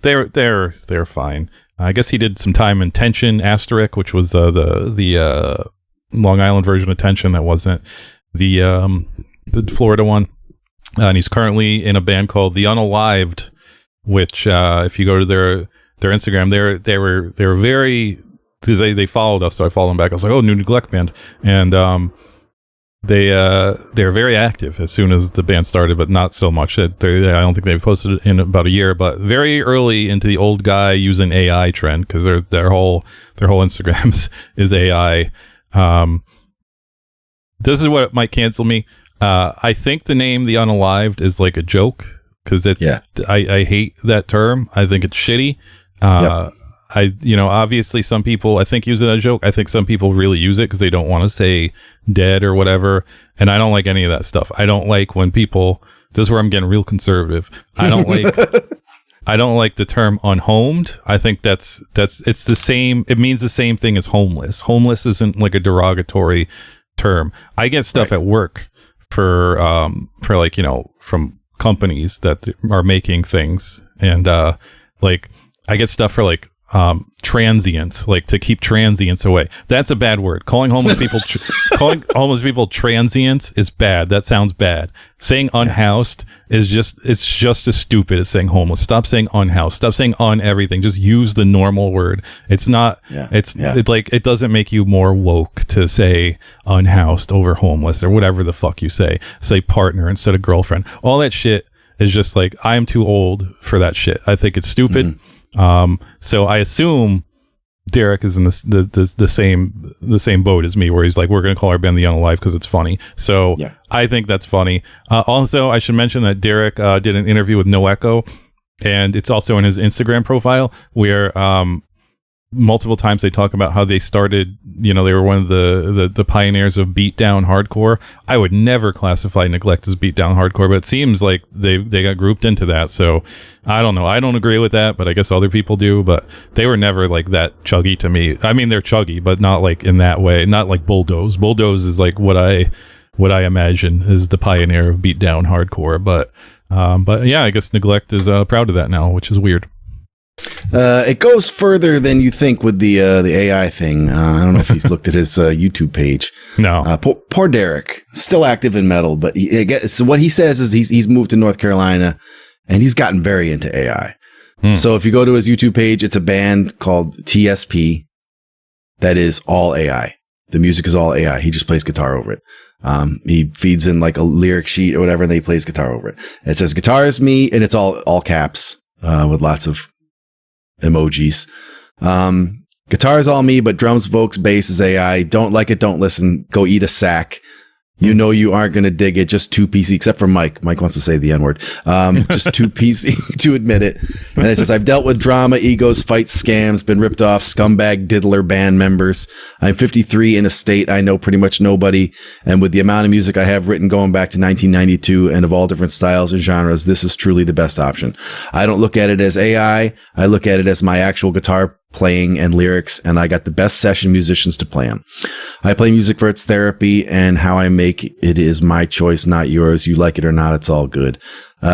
They're fine. I guess he did some time in Tension Asterisk, which was the Long Island version of Tension that wasn't the Florida one. And he's currently in a band called The Unalived, which if you go to their Instagram, they were very, because they followed us, so I followed them back. I was like, oh, new Neglect band, and they're very active as soon as the band started, but not so much. I don't think they've posted it in about a year, but very early into the old guy using AI trend, because their whole Instagrams is AI. This is what might cancel me. I think the name The Unalived is like a joke, because I hate that term. I think it's shitty. Obviously some people I think use it as a joke. I think some people really use it because they don't want to say dead or whatever. And I don't like any of that stuff. I don't like when people, this is where I'm getting real conservative. I don't like the term unhomed. I think it's the same. It means the same thing as homeless. Homeless isn't like a derogatory term. I get stuff at work for like, from companies that are making things, and like I get stuff for like transients, like to keep transients away. That's a bad word. Calling homeless people transients is bad. That sounds bad. Saying unhoused is just as stupid as saying homeless. Stop saying unhoused. Stop saying on everything. Just use the normal word. It's not it's like it doesn't make you more woke to say unhoused over homeless or whatever the fuck you say. Say partner instead of girlfriend. All that shit is just like, I am too old for that shit. I think it's stupid. Mm-hmm. So I assume Derek is in the same boat as me, where he's like, we're going to call our band The Unalive because it's funny. So I think that's funny. Also, I should mention that Derek did an interview with No Echo, and it's also in his Instagram profile, where multiple times they talk about how they started, they were one of the pioneers of beatdown hardcore. I would never classify Neglect as beatdown hardcore, but it seems like they got grouped into that. So I don't know. I don't agree with that, but I guess other people do. But they were never like that chuggy to me. I mean, they're chuggy, but not like in that way. Not like Bulldoze. Bulldoze is like what I imagine is the pioneer of beatdown hardcore. But yeah, I guess Neglect is proud of that now, which is weird. It goes further than you think with the AI thing. I don't know if he's looked at his YouTube page. No. Poor Derek, still active in metal, but so what he says is he's moved to North Carolina and he's gotten very into AI. So if you go to his YouTube page, it's a band called TSP that is all AI. The music is all AI. He just plays guitar over it. He feeds in like a lyric sheet or whatever, and then he plays guitar over it. It says guitar is me, and it's all caps with lots of emojis. Guitar is all me, but drums, vocals, bass is AI. Don't like it, don't listen. Go eat a sack. You know you aren't going to dig it. Just too PC, except for Mike. Mike wants to say the N-word. Just too PC to admit it. And it says, I've dealt with drama, egos, fights, scams, been ripped off, scumbag, diddler band members. I'm 53 in a state I know pretty much nobody. And with the amount of music I have written going back to 1992 and of all different styles and genres, this is truly the best option. I don't look at it as AI. I look at it as my actual guitar playing and lyrics, and I got the best session musicians to play them. I play music for its therapy, and how I make it is my choice, not yours. You like it or not, it's all good.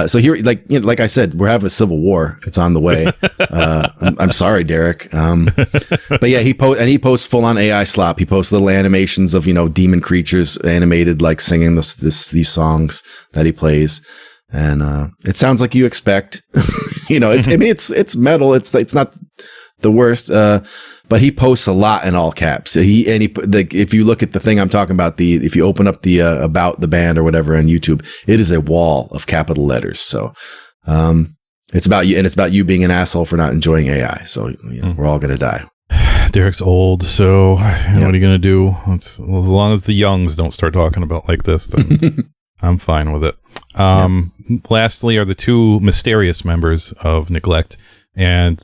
So here, like I said, we're having a civil war. It's on the way. I'm sorry, Derek. But yeah, he posts full on AI slop. He posts little animations of demon creatures animated, like singing these songs that he plays, and it sounds like you expect. It's metal. It's not the worst. But he posts a lot in all caps. If you look at the thing I'm talking about, if you open up the about the band or whatever on YouTube, it is a wall of capital letters. So it's about you, and it's about you being an asshole for not enjoying AI. So we're all gonna die. Derek's old, so what are you gonna do? As long as the youngs don't start talking about like this, then I'm fine with it. Lastly are the two mysterious members of Neglect, and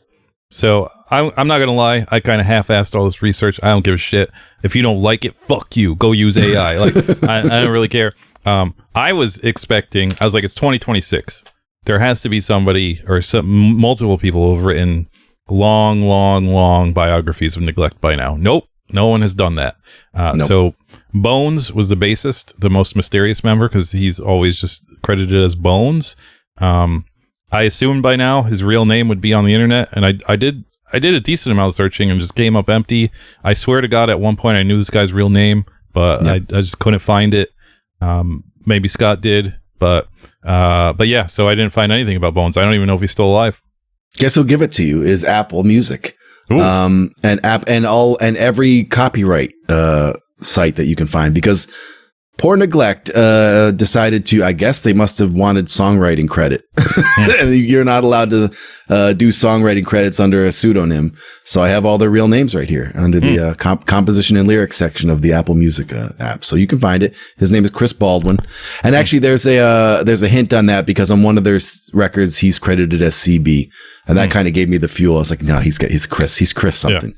so I'm not gonna lie, I kind of half-assed all this research. I don't give a shit. If you don't like it, fuck you. Go use AI. Like I don't really care. I was expecting. I was like, it's 2026. There has to be somebody or multiple people who have written long biographies of Neglect by now. Nope, no one has done that. Nope. So Bones was the bassist, the most mysterious member, because he's always just credited as Bones. I assumed by now his real name would be on the internet, and I did a decent amount of searching and just came up empty. I swear to God, at one point I knew this guy's real name, but I just couldn't find it. Maybe Scott did, but yeah. So I didn't find anything about Bones. I don't even know if he's still alive. Guess who'll give it to you is Apple Music. Ooh. And every copyright site that you can find, because poor Neglect decided to, I guess they must have wanted songwriting credit. And you're not allowed to do songwriting credits under a pseudonym. So I have all their real names right here under the composition and lyrics section of the Apple Music app. So you can find it. His name is Chris Baldwin. And actually there's a hint on that, because on one of their records, he's credited as CB. And that kind of gave me the fuel. I was like, no, he's Chris something.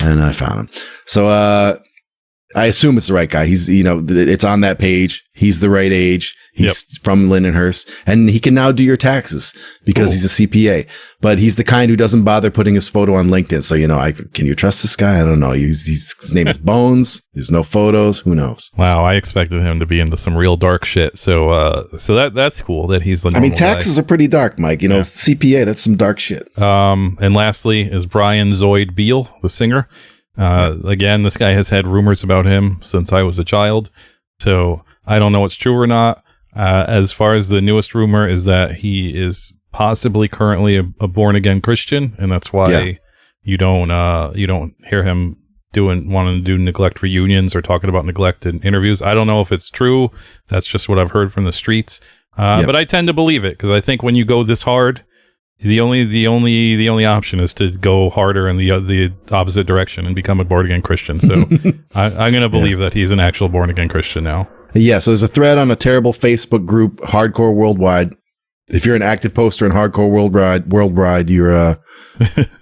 Yeah. And I found him. So, I assume it's the right guy. He's, it's on that page. He's the right age. He's from Lindenhurst, and he can now do your taxes because he's a CPA. But he's the kind who doesn't bother putting his photo on LinkedIn. So, can you trust this guy? I don't know. His name is Bones. There's no photos. Who knows? Wow, I expected him to be into some real dark shit. So that's cool that he's the normal taxes guy. Are pretty dark, Mike. CPA, that's some dark shit. And lastly is Brian Zoid Beal, the singer. Again, this guy has had rumors about him since I was a child, so I don't know what's true or not. As far as the newest rumor is that he is possibly currently a born again Christian, and that's why you don't hear him wanting to do Neglect reunions or talking about Neglect in interviews. I don't know if it's true. That's just what I've heard from the streets. But I tend to believe it, because I think when you go this hard, the only option is to go harder in the opposite direction and become a born again Christian. So I'm going to believe that he's an actual born again Christian now. Yeah. So there's a thread on a terrible Facebook group, Hardcore Worldwide. If you're an active poster in Hardcore Worldwide, you're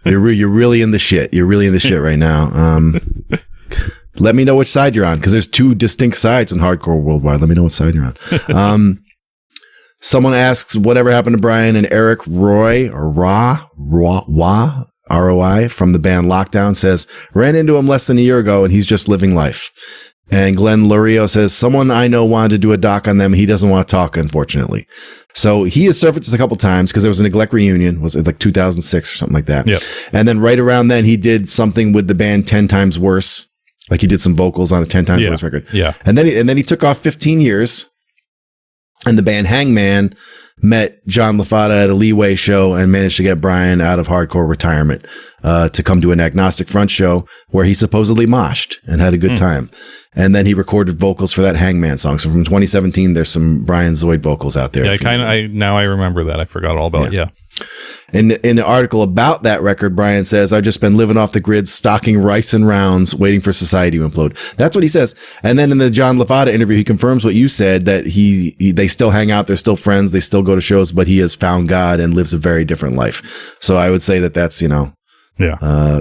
really in the shit. You're really in the shit right now. Let me know which side you're on, because there's two distinct sides in Hardcore Worldwide. Let me know what side you're on. Someone asks, whatever happened to Brian and Eric Roy, or ROI, from the band Lockdown, says, ran into him less than a year ago and he's just living life. And Glenn Lorio says, someone I know wanted to do a doc on them. He doesn't want to talk, unfortunately. So he has surfaced a couple times, because there was a Neglect reunion, was it like 2006 or something like that? Yep. And then right around then, he did something with the band 10 Times Worse. Like he did some vocals on a 10 Times Worse record. Yeah. And then he took off 15 years. And the band Hangman met John LaFata at a Leeway show and managed to get Brian out of hardcore retirement to come to an Agnostic Front show where he supposedly moshed and had a good time. And then he recorded vocals for that Hangman song. So from 2017, there's some Brian Zoid vocals out there. Yeah, now I remember that. I forgot all about it. Yeah. In the article about that record, Brian says, I've just been living off the grid, stocking rice and rounds, waiting for society to implode. That's what he says. And then in the John LaFata interview, he confirms what you said, that they still hang out, they're still friends, they still go to shows, but he has found God and lives a very different life. So I would say that's,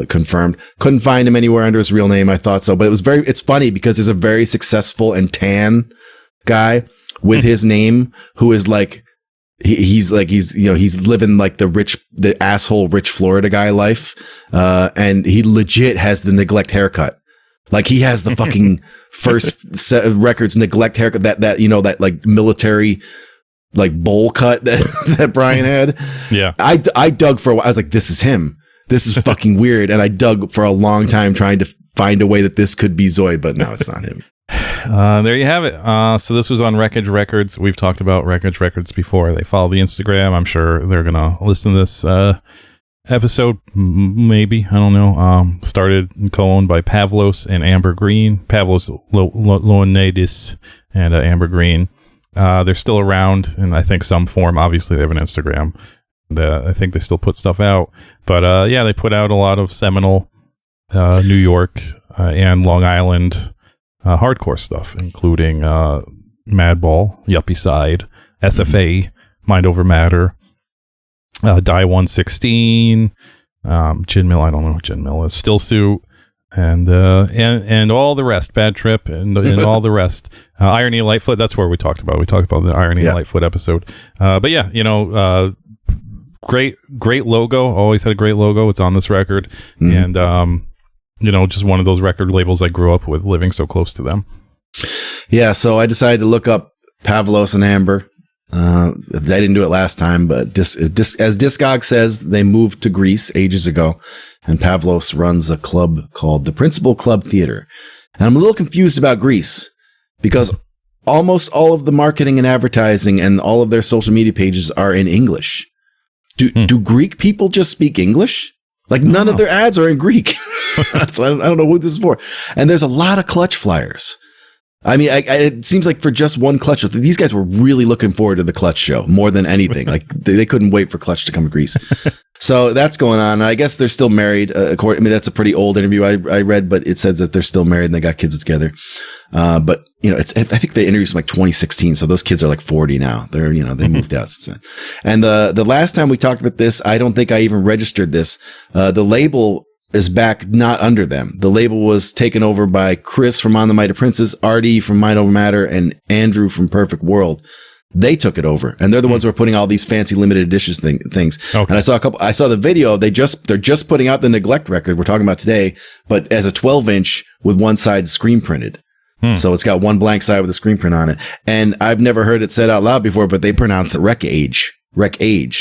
confirmed. Couldn't find him anywhere under his real name. I thought so, but it's funny because there's a very successful and tan guy with his name who is like, he's living like the asshole rich Florida guy life, and he legit has the Neglect haircut. Like he has the fucking first set of records Neglect haircut, that like military like bowl cut that Brian had. Yeah, I dug for a while. I was like, this is him. This is fucking weird, and I dug for a long time trying to find a way that this could be Zoid, but no, it's not him. There you have it. So this was on Wreckage Records. We've talked about Wreckage Records before. They follow the Instagram. I'm sure they're going to listen to this episode, maybe, I don't know. Started and co-owned by Pavlos and Amber Green. Pavlos Loanidis and Amber Green. They're still around in, I think, some form. Obviously, they have an Instagram. I think they still put stuff out. But yeah, they put out a lot of seminal New York and Long Island hardcore stuff, including Madball, Yuppie Side, SFA, Mind Over Matter, Die 116, Gin Mill, I don't know what Gin Mill is, Still Suit, and all the rest, Bad Trip, and all the rest. Irony and Lightfoot, that's where we talked about. We talked about the Irony and Lightfoot episode. But yeah, great logo. Always had a great logo. It's on this record. And, just one of those record labels I grew up with, living so close to them. Yeah, so I decided to look up Pavlos and Amber. I didn't do it last time, but as Discog says, they moved to Greece ages ago, and Pavlos runs a club called the Principal Club Theater. And I'm a little confused about Greece because almost all of the marketing and advertising and all of their social media pages are in English. Do Greek people just speak English? Like none of their ads are in Greek. So I don't know what this is for. And there's a lot of Clutch flyers. I mean, it seems like for just one Clutch show, these guys were really looking forward to the Clutch show more than anything. Like they couldn't wait for Clutch to come to Greece. So that's going on. I guess they're still married. That's a pretty old interview I read, but it said that they're still married and they got kids together. But I think the interview's from like 2016. So those kids are like 40 now. They moved out since then. And the last time we talked about this, I don't think I even registered this. The label is back not under them. The label was taken over by Chris from On the Might of Princes, Artie from Mind Over Matter, and Andrew from Perfect World. They took it over, and they're the ones who are putting all these fancy limited editions things. Okay. And I saw the video. They're just putting out the Neglect record we're talking about today, but as a 12-inch with one side screen printed. So it's got one blank side with a screen print on it. And I've never heard it said out loud before, but they pronounce it Wreck Age.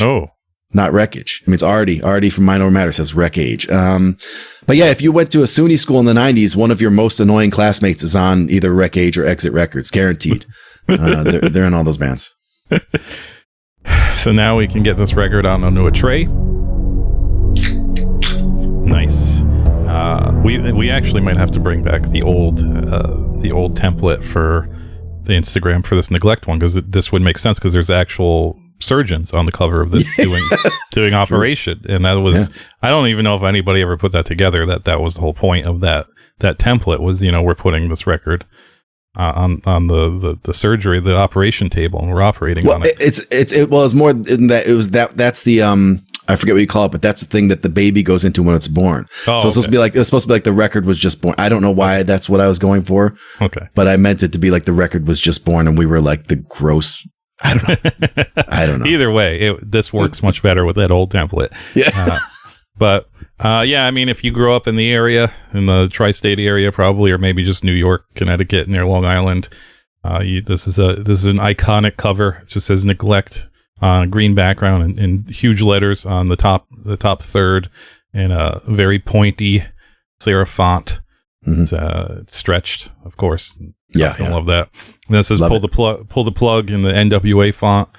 Oh. Not Wreckage. I mean, it's Artie from Mind Over Matter says Wreck Age. But yeah, if you went to a SUNY school in the 90s, one of your most annoying classmates is on either Wreck Age or Exit Records, guaranteed. They're in all those bands. So now we can get this record onto a tray. Nice. We actually might have to bring back the old template for the Instagram for this Neglect one, because this would make sense because there's actual surgeons on the cover of this doing operation. And that was I don't even know if anybody ever put that together, that was the whole point of that template was, we're putting this record on the surgery, the operation table, and we're operating on it. It was more than that. It was that's the I forget what you call it, but that's the thing that the baby goes into when it's born. So it's supposed to be like the record was just born. I don't know why that's what I was going for. Okay. But I meant it to be like the record was just born and we were like the gross. I don't know. Either way, this works much better with that old template. Yeah. But I mean, if you grow up in the area, in the tri-state area, probably, or maybe just New York, Connecticut, near Long Island, this is an iconic cover. It just says Neglect on a green background in huge letters on the top third, in a very pointy serif font. It's stretched, of course. Yeah, I love that. And this says pull the plug in the NWA font,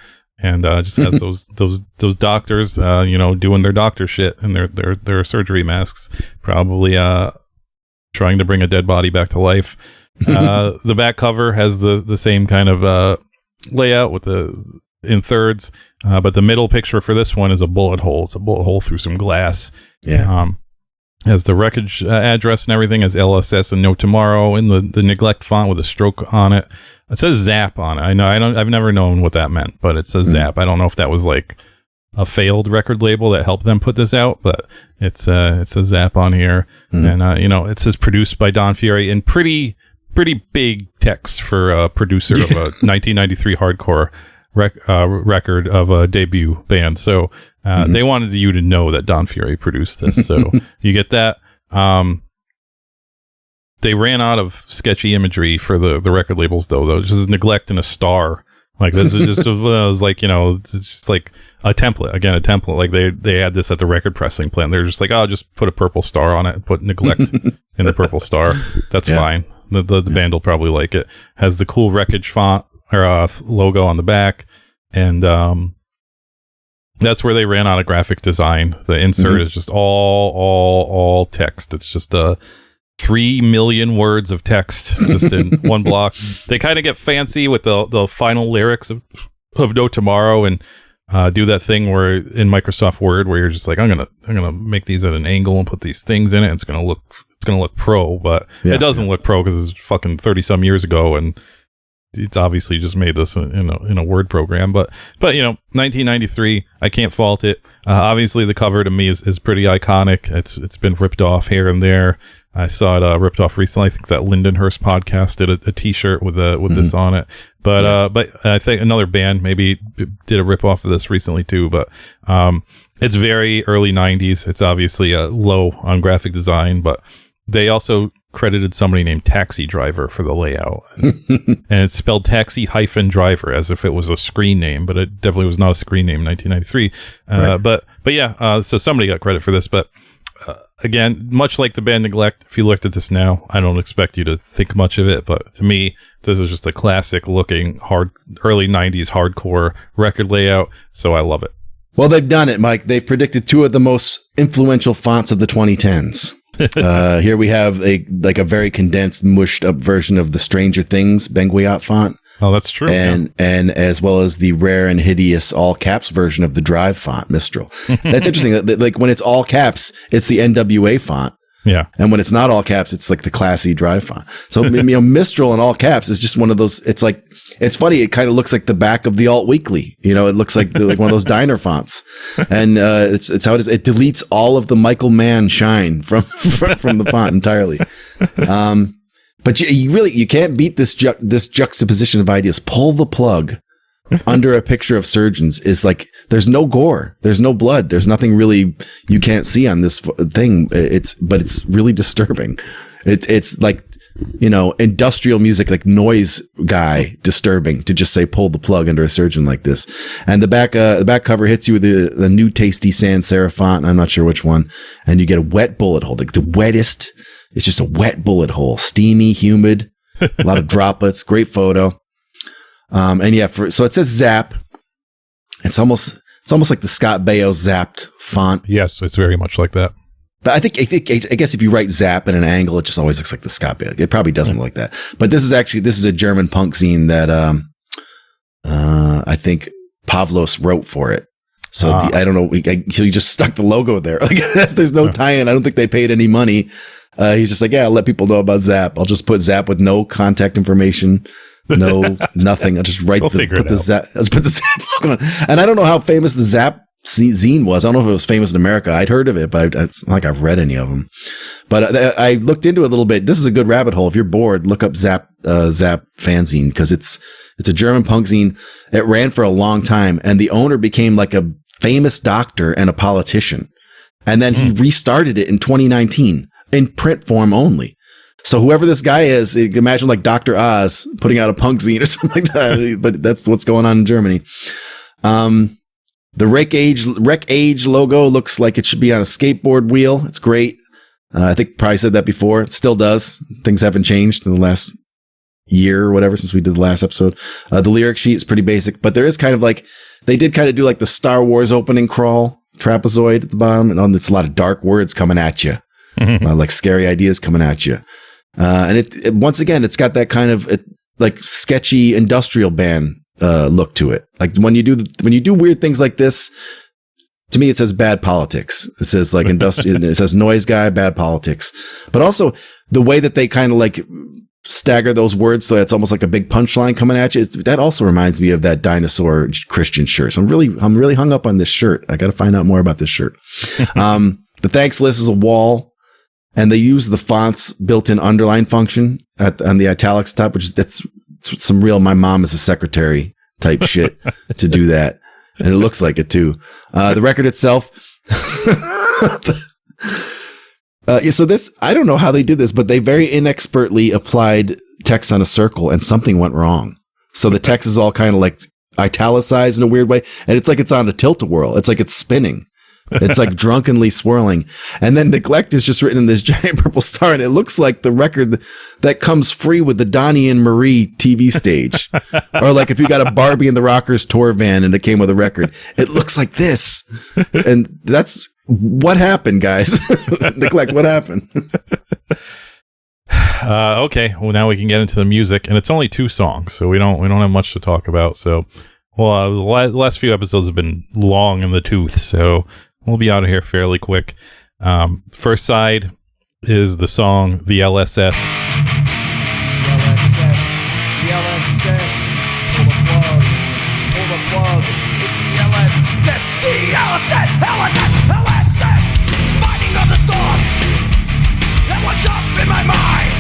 and just has those doctors, doing their doctor shit in their surgery masks, probably trying to bring a dead body back to life. The back cover has the same kind of layout with in thirds, but the middle picture for this one is a bullet hole. It's a bullet hole through some glass. Yeah. Has the wreckage address and everything, as LSS and No Tomorrow in the Neglect font with a stroke on it. It says Zap on it. I've never known what that meant, but it says Zap. I don't know if that was like a failed record label that helped them put this out, but it says Zap on here. And it says produced by Don Fury in pretty big text for a producer of a 1993 hardcore record of a debut band. So they wanted you to know that Don Fury produced this. So you get that. They ran out of sketchy imagery for the record labels, though. This is Neglect and a star. Like, this is just was like, it's just like a template. Again, a template. Like, they had this at the record pressing plant. They're just like, just put a purple star on it and put Neglect in the purple star. That's fine. The band will probably like it. Has the cool Wreckage font or logo on the back, and That's where they ran out of graphic design. The insert is just all text. It's just 3 million words of text just in one block. They kind of get fancy with the final lyrics of No Tomorrow and do that thing where in Microsoft Word where you're just like, I'm gonna make these at an angle and put these things in it. It's gonna look pro, but it doesn't look pro because it's fucking 30 some years ago and it's obviously just made this in a Word program. But 1993, I can't fault it. Obviously, the cover to me is pretty iconic. It's been ripped off here and there. I saw it ripped off recently. I think that Lindenhurst podcast did a T-shirt with this on it. But I think another band maybe did a rip off of this recently too. But it's very early 90s. It's obviously low on graphic design, but they also credited somebody named Taxi Driver for the layout. And it's spelled taxi-driver as if it was a screen name, but it definitely was not a screen name in 1993. Right. But yeah, so somebody got credit for this. But again, much like the band Neglect, if you looked at this now, I don't expect you to think much of it. But to me, this is just a classic looking early 90s hardcore record layout. So I love it. Well, they've done it, Mike. They've predicted 2 of the most influential fonts of the 2010s. Here we have a very condensed, mushed up version of the Stranger Things Benguiat font. Oh, that's true. And as well as the rare and hideous all caps version of the Drive font, Mistral. That's interesting. Like when it's all caps, it's the NWA font. Yeah. And when it's not all caps, it's like the classy Drive font. So Mistral in all caps is just one of those. It's like, it's funny. It kind of looks like the back of the Alt Weekly. It looks like one of those diner fonts. And it's how it is. It deletes all of the Michael Mann shine from the font entirely. But you can't beat this juxtaposition of ideas. Pull the plug under a picture of surgeons is like, there's no gore, there's no blood, there's nothing really you can't see on this thing. But it's really disturbing. It's like, industrial music, like noise guy disturbing to just say pull the plug under a surgeon like this. And the back cover hits you with the new tasty sans serif font. I'm not sure which one. And you get a wet bullet hole, like the wettest. It's just a wet bullet hole, steamy, humid, a lot of droplets. Great photo. And yeah, so it says Zap. It's almost like the Scott Baio Zapped font. Yes, it's very much like that. But I guess if you write Zap at an angle, it just always looks like the Scott Baio. It probably doesn't look like that. But this is a German punk zine that I think Pavlos wrote for it. So I don't know. He just stuck the logo there. Like there's no tie-in. I don't think they paid any money. He's just like, yeah, I'll let people know about Zap. I'll just put Zap with no contact information, no nothing. I'll just put the Zap logo on. And I don't know how famous the Zap zine was. I don't know if it was famous in America. I'd heard of it, but it's not like I've read any of them. But I looked into it a little bit. This is a good rabbit hole. If you're bored, look up Zap fanzine because it's a German punk zine. It ran for a long time, and the owner became like a famous doctor and a politician. And then he restarted it in 2019 in print form only. So whoever this guy is, imagine like Dr. Oz putting out a punk zine or something like that. But that's what's going on in Germany. The Rec Age logo looks like it should be on a skateboard wheel. It's great. I think probably said that before. It still does. Things haven't changed in the last year or whatever since we did the last episode. The lyric sheet is pretty basic, but there is kind of like, they did kind of do like the Star Wars opening crawl trapezoid at the bottom, and it's a lot of dark words coming at you. Like scary ideas coming at you. And it once again, it's got that kind of like sketchy industrial band look to it. Like when you do weird things like this, to me, it says bad politics. It says like industrial, it says noise guy, bad politics. But also the way that they kind of like stagger those words so it's almost like a big punchline coming at you. That also reminds me of that dinosaur Christian shirt. So I'm really hung up on this shirt. I got to find out more about this shirt. The thanks list is a wall. And they use the font's built-in underline function on the italics top, that's some real my mom is a secretary type shit to do that. And it looks like it too. The record itself. So this, I don't know how they did this, but they very inexpertly applied text on a circle and something went wrong. So the text is all kind of like italicized in a weird way. And it's like it's on a tilt-a-whirl. It's like it's spinning. It's like drunkenly swirling. And then Neglect is just written in this giant purple star, and it looks like the record that comes free with the Donnie and Marie TV stage. Or like if you got a Barbie and the Rockers tour van and it came with a record. It looks like this. And that's what happened, guys. Neglect, what happened? Okay, well now we can get into the music, and it's only 2 songs, so we don't have much to talk about. So, the last few episodes have been long in the tooth, so we'll be out of here fairly quick. First side is the song "The LSS." The LSS, pull the plug. It's the LSS, LSS. Finding other thoughts that wash up in my mind.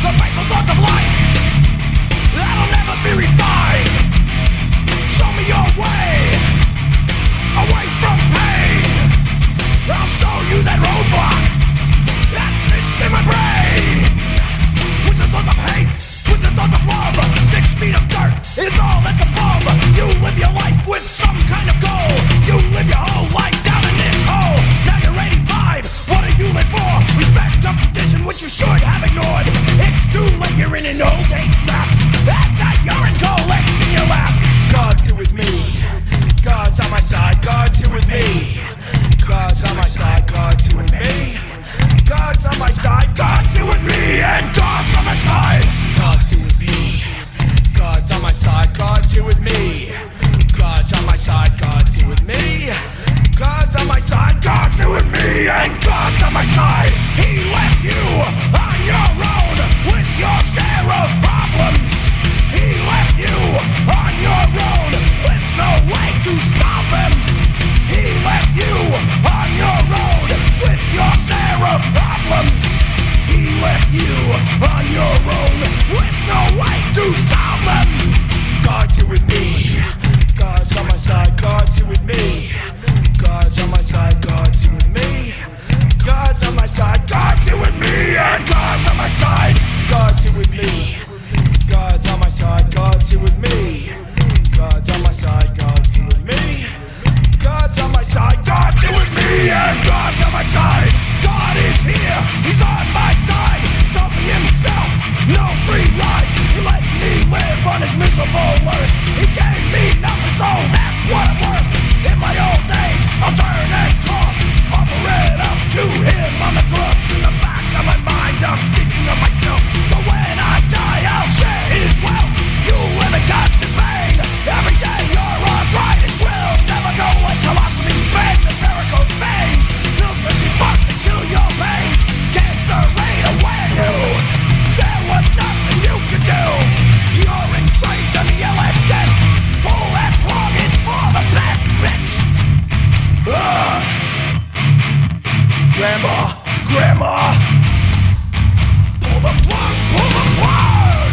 The faithful thoughts of life that'll never be refined. Show me your way, away from pain. I'll show you that roadblock that sits in my brain. Twisted thoughts of hate, twisted thoughts of love. 6 feet of dirt is all that's above. You live your life with some kind of goal. You live your whole life down in this hole. Now you're 85, what do you live for? Respect of tradition which you should have ignored. It's too late, you're in an old age trap. As that urine collects in your lap. God's here with me, God's on my side, God's here with me. God's on my side, God's here with me. God's on my side, God's here with me. And God's on my side, God's here with me. God's on my side, God's here with me. God's on my side, God's here with me. God's on my side, God's here with me. And God's on my side. He left you on your own with your share of problems. He left you on your own with no way to solve them. He left you on your own with your share of problems. He left you on your own with no way to solve them. God's here with me. God's on my side, God's here with me. God's on my side, God's here with me. God's on my side, God's here with me. And God's on my side, God's here with me. God's on my side, God's here with me. God's on my side, God's here with me. God's on my side, God's here with me. And God's on my side. God is here, He's on my side. Told me Himself, no free ride. He let me live on His miserable earth. He gave me nothing, so that's what I'm worth. In my old age, I'll turn and toss, offer it up to Him on the cross. In the back of my mind, I'm thinking of myself. So when I die, I'll share His wealth. You live in constant pain. Every day you're on right and will never go like colostomy bags and varicose veins. Pills make me bust to kill your veins. Cancer ate away you. There was nothing you could do. You're in trade to the LSS. Pull that plug, it's for the best, bitch. Grandma, pull the plug, pull the plug.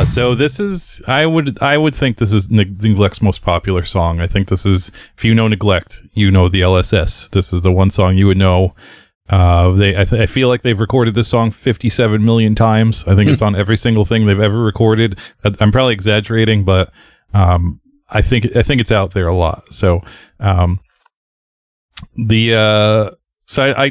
So this is, I would think this is Neglect's most popular song. I think this is, if you know Neglect, you know the LSS. This is the one song you would know. I feel like they've recorded this song 57 million times. I think it's on every single thing they've ever recorded. I'm probably exaggerating, but I think it's out there a lot. So the So I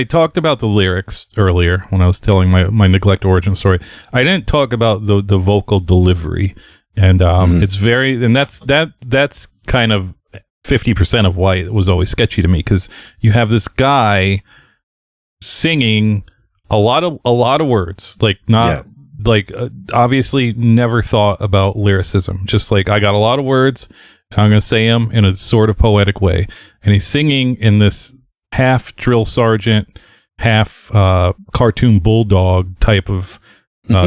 talked about the lyrics earlier when I was telling my neglect origin story. I didn't talk about the vocal delivery, and it's very, and that's kind of 50% of why it was always sketchy to me, because you have this guy singing a lot of words, like not like obviously never thought about lyricism, just like I got a lot of words, I'm gonna say them in a sort of poetic way, and he's singing in this half drill sergeant, half cartoon bulldog type of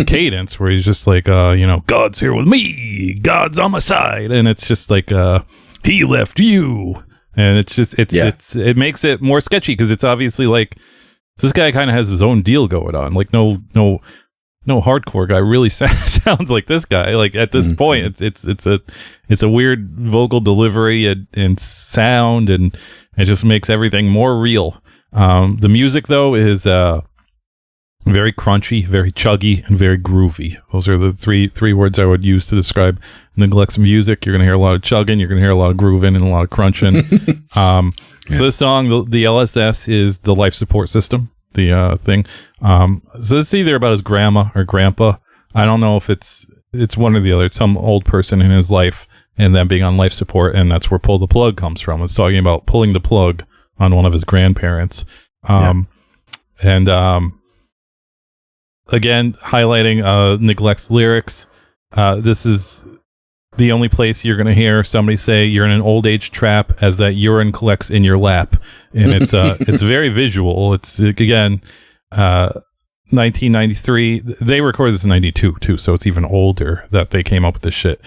cadence, where he's just like, God's here with me, God's on my side, and it's just like, he left you, and it's just it makes it more sketchy, because it's obviously like this guy kind of has his own deal going on. Like no hardcore guy really sounds like this guy. Like at this point, it's a weird vocal delivery and sound, and it just makes everything more real. The music, though, is very crunchy, very chuggy, and very groovy. Those are the three words I would use to describe Neglect's music. You're going to hear a lot of chugging, you're going to hear a lot of grooving, and a lot of crunching. So this song, the LSS, is the life support system, the thing. So it's either about his grandma or grandpa. I don't know if it's one or the other. It's some old person in his life and them being on life support, and that's where pull the plug comes from. It's talking about pulling the plug on one of his grandparents. Again, highlighting Neglect's lyrics. This is the only place you're going to hear somebody say you're in an old age trap as that urine collects in your lap. And it's very visual. It's, again, 1993. They recorded this in 92 too, so it's even older that they came up with this shit.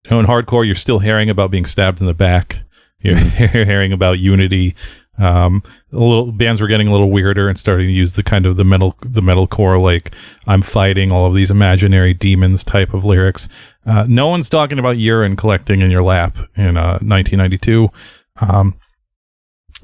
In hardcore, you're still hearing about being stabbed in the back. You're hearing about unity. Bands were getting a little weirder and starting to use the kind of the metalcore, like I'm fighting all of these imaginary demons type of lyrics. No one's talking about urine collecting in your lap in 1992.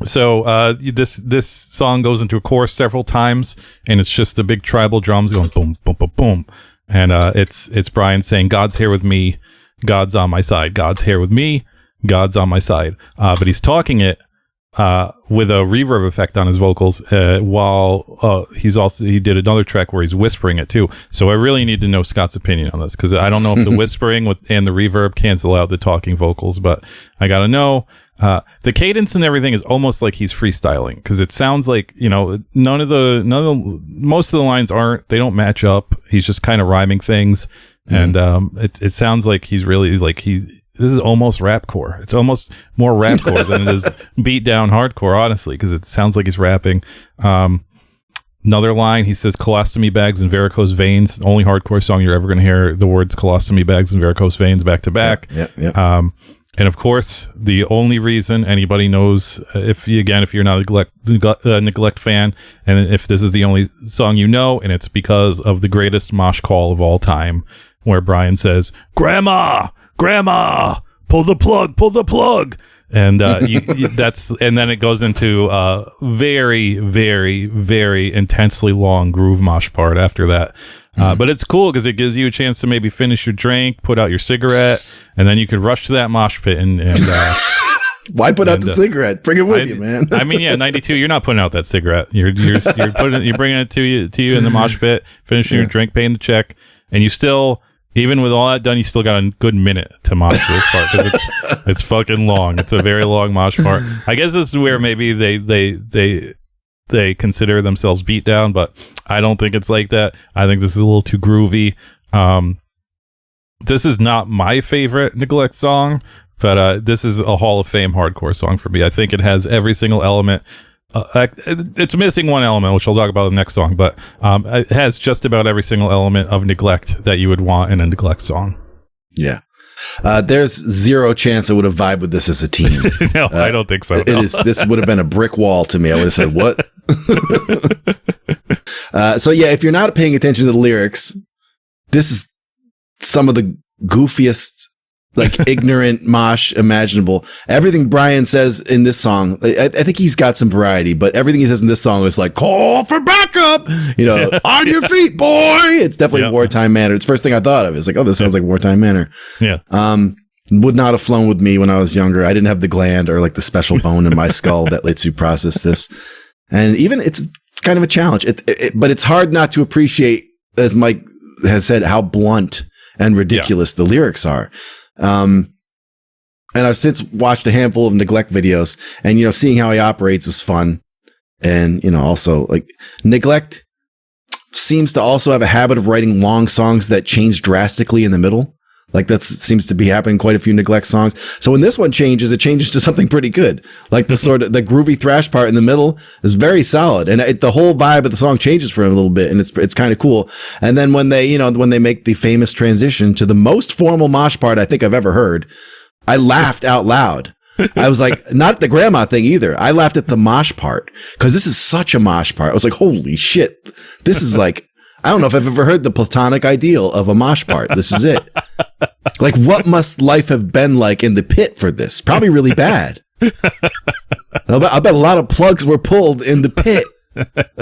So this song goes into a chorus several times, and it's just the big tribal drums going boom, boom, boom, boom, and it's Brian saying, "God's here with me, God's on my side. God's here with me, God's on my side." But he's talking it with a reverb effect on his vocals, while he did another track where he's whispering it too. So I really need to know Scott's opinion on this, because I don't know if the whispering and the reverb cancel out the talking vocals, but I gotta know. The cadence and everything is almost like he's freestyling, because it sounds like, most of the lines they don't match up. He's just kind of rhyming things, and it sounds like he's really like this is almost rapcore. It's almost more rapcore than it is beat down hardcore, honestly, because it sounds like he's rapping. Another line, he says, "Colostomy bags and varicose veins." Only hardcore song you're ever going to hear the words "colostomy bags" and "varicose veins" back to back. And of course, the only reason anybody knows, if you're not a Neglect fan, and if this is the only song you know, and it's because of the greatest mosh call of all time, where Brian says, "Grandma, Grandma, pull the plug," and and then it goes into a very, very, very intensely long groove mosh part after that. But it's cool because it gives you a chance to maybe finish your drink, put out your cigarette, and then you could rush to that mosh pit and why put out the cigarette? Bring it with you, man. 92. You're not putting out that cigarette. You're bringing it to you in the mosh pit, finishing your drink, paying the check, and you still, even with all that done, you still got a good minute to mosh this part, because it's fucking long. It's a very long mosh part. I guess this is where maybe they consider themselves beat down, but I don't think it's like that. I think this is a little too groovy. This is not my favorite Neglect song, but this is a Hall of Fame hardcore song for me. I think it has every single element. It's missing one element, which I'll talk about in the next song, but it has just about every single element of Neglect that you would want in a Neglect song. Yeah. There's zero chance I would have vibed with this as a teen. No, I don't think so. This would have been a brick wall to me. I would have said, what? So yeah, if you're not paying attention to the lyrics, this is some of the goofiest, like ignorant mosh imaginable. Everything Brian says in this song, I think he's got some variety, but everything he says in this song is like, "Call for backup," on your feet, boy. It's definitely wartime manner. It's the first thing I thought of. It's like, oh, this sounds like wartime manner. Yeah. Would not have flown with me when I was younger. I didn't have the gland or like the special bone in my skull that lets you process this. And even it's kind of a challenge. But it's hard not to appreciate, as Mike has said, how blunt and ridiculous the lyrics are. And I've since watched a handful of Neglect videos, and, you know, seeing how he operates is fun. And, you know, also like Neglect seems to also have a habit of writing long songs that change drastically in the middle. Like that seems to be happening quite a few Neglect songs. So when this one changes, it changes to something pretty good. Like the sort of the groovy thrash part in the middle is very solid, and the whole vibe of the song changes for him a little bit, and it's kind of cool. And then when they make the famous transition to the most formal mosh part I think I've ever heard, I laughed out loud. I was like, not the grandma thing either. I laughed at the mosh part because this is such a mosh part. I was like, holy shit, this is like, I don't know if I've ever heard the platonic ideal of a mosh part. This is it. Like, what must life have been like in the pit for this? Probably really bad. I bet a lot of plugs were pulled in the pit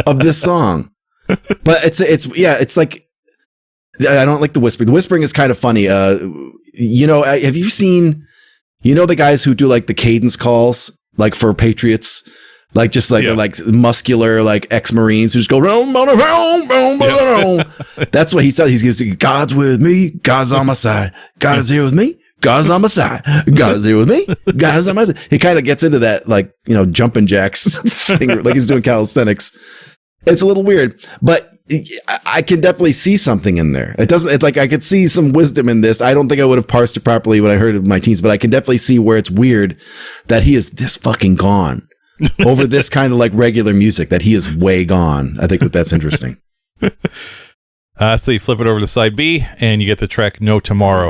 of this song. But it's like, I don't like the whispering. The whispering is kind of funny. You know, have you seen, you know, the guys who do like the cadence calls, like for Patriots? Like just like like muscular like ex-Marines who just go That's what he said. He's going, God's with me, God's on my side, God is here with me, God's on my side, God is here with me, God is on my side. He kind of gets into that, like, you know, jumping jacks thing, like he's doing calisthenics. It's a little weird, but I can definitely see something in there. Like I could see some wisdom in this. I don't think I would have parsed it properly when I heard it in my teens, but I can definitely see where it's weird that he is this fucking gone over this kind of like regular music, that he is way gone. I think that's interesting. So you flip it over to side B and you get the track No Tomorrow.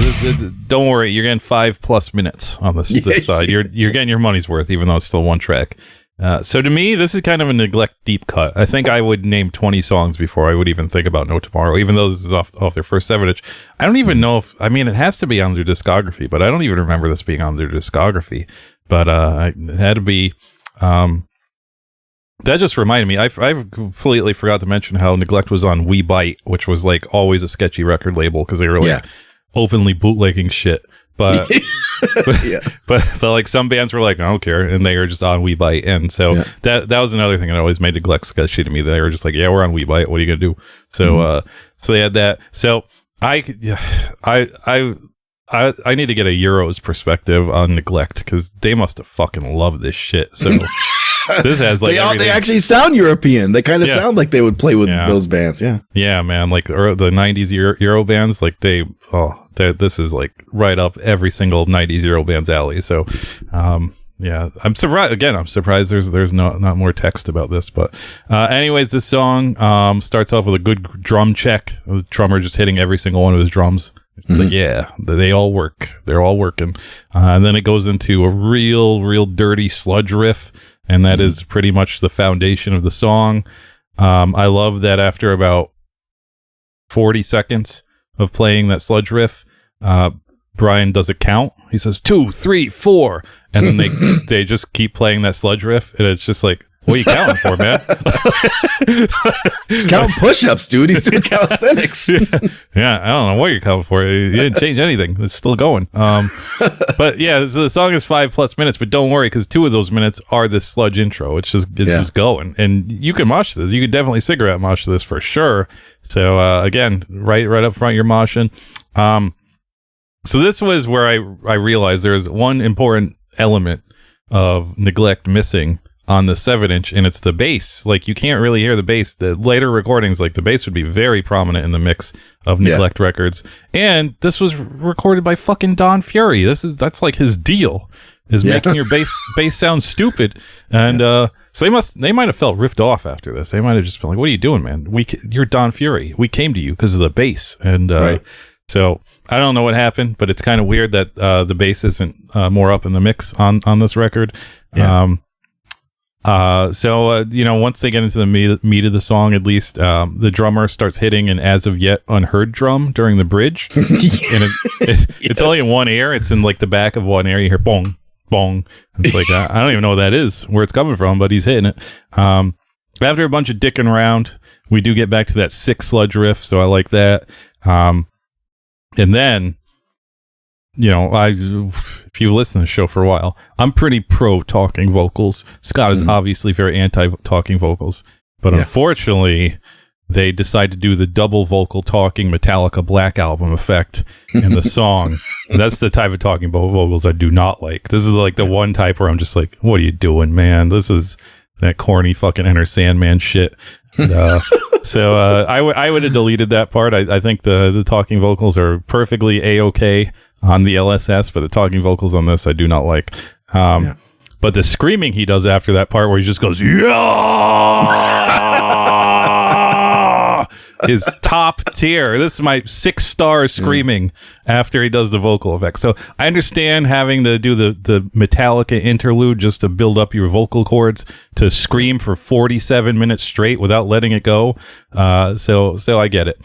So don't worry, you're getting 5+ minutes on this side. You're getting your money's worth, even though it's still one track. So to me, this is kind of a Neglect deep cut. I think I would name 20 songs before I would even think about No Tomorrow, even though this is off their first 7-inch. I don't even know if, I mean, it has to be on their discography, but I don't even remember this being on their discography. But it had to be. That just reminded me. I've completely forgot to mention how Neglect was on We Bite, which was like always a sketchy record label because they were like openly bootlegging shit. But but like some bands were like, I don't care, and they were just on We Bite, and so that was another thing that always made Neglect sketchy to me. They were just like, yeah, we're on We Bite. What are you gonna do? So so they had that. So I need to get a Euros perspective on Neglect because they must have fucking loved this shit. So this has like they actually sound European. They kind of sound like they would play with those bands. Yeah, man. Like the 90s Euro bands, like this is like right up every single 90s Euro band's alley. So yeah, I'm surprised. Again, I'm surprised there's not more text about this. But anyways, this song starts off with a good drum check. The drummer just hitting every single one of his drums. It's like, yeah, they all work. They're all working. And then it goes into a real dirty sludge riff. And that is pretty much the foundation of the song. I love that after about 40 seconds of playing that sludge riff, Brian does a count. He says 2, 3, 4, and then they just keep playing that sludge riff, and it's just like, what are you counting for, man? He's counting push-ups, dude. He's doing calisthenics. Yeah, I don't know what you're counting for. You didn't change anything. It's still going. But yeah, the song is 5+ minutes, but don't worry, because 2 of those minutes are this sludge intro. It's just going. And you can mosh this. You can definitely cigarette mosh this for sure. So again, right up front, you're moshing. So this was where I realized there's one important element of Neglect missing on the 7-inch, and it's the bass. Like, you can't really hear the bass. The later recordings, like, the bass would be very prominent in the mix of Neglect records. And this was recorded by fucking Don Fury. That's like his deal, is making your bass sound stupid. And so they might have felt ripped off after this. They might have just been like, what are you doing, man? You're Don Fury. We came to you because of the bass. And so I don't know what happened, but it's kind of weird that the bass isn't more up in the mix on this record. So once they get into the meat of the song, at least the drummer starts hitting an as of yet unheard drum during the bridge. And it's only in one ear. It's in like the back of one ear. You hear bong, bong. It's like, I don't even know what that is, where it's coming from, but he's hitting it. After a bunch of dicking around, we do get back to that sick sludge riff. So I like that. And then, if you've listened to the show for a while, I'm pretty pro talking vocals. Scott is obviously very anti talking vocals, but unfortunately, they decide to do the double vocal talking Metallica Black Album effect in the song. That's the type of talking vocals I do not like. This is like the one type where I'm just like, what are you doing, man? This is that corny fucking Enter Sandman shit. So I would have deleted that part. I think the talking vocals are perfectly A-okay on the LSS, but the talking vocals on this I do not like. But the screaming he does after that part where he just goes, yeah, is top tier. This is my 6-star screaming after he does the vocal effects. So I understand having to do the Metallica interlude just to build up your vocal cords to scream for 47 minutes straight without letting it go. So I get it.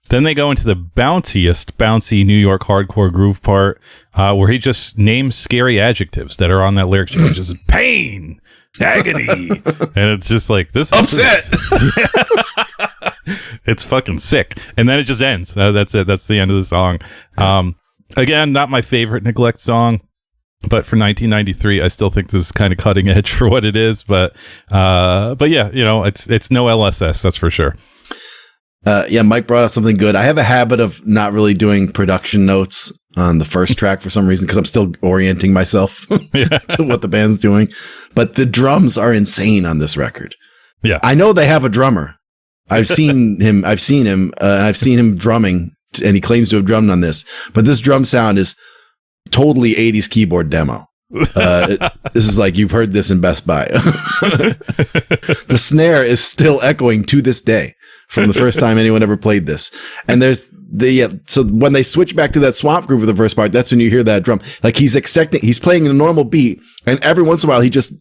Then they go into the bouncy New York hardcore groove part, where he just names scary adjectives that are on that lyric sheet, which is pain, agony, and it's just like, this upset. It's fucking sick. And then it just ends. That's it. That's the end of the song. Again, not my favorite Neglect song, but for 1993, I still think this is kind of cutting edge for what it is. But yeah, it's no LSS, that's for sure. Mike brought up something good. I have a habit of not really doing production notes on the first track for some reason, because I'm still orienting myself to what the band's doing. But the drums are insane on this record. Yeah, I know they have a drummer. I've seen him. I've seen him drumming, and he claims to have drummed on this. But this drum sound is totally 80s keyboard demo. This is like, you've heard this in Best Buy. The snare is still echoing to this day from the first time anyone ever played this. And there's so when they switch back to that swamp groove of the first part, that's when you hear that drum. Like he's playing a normal beat, and every once in a while he just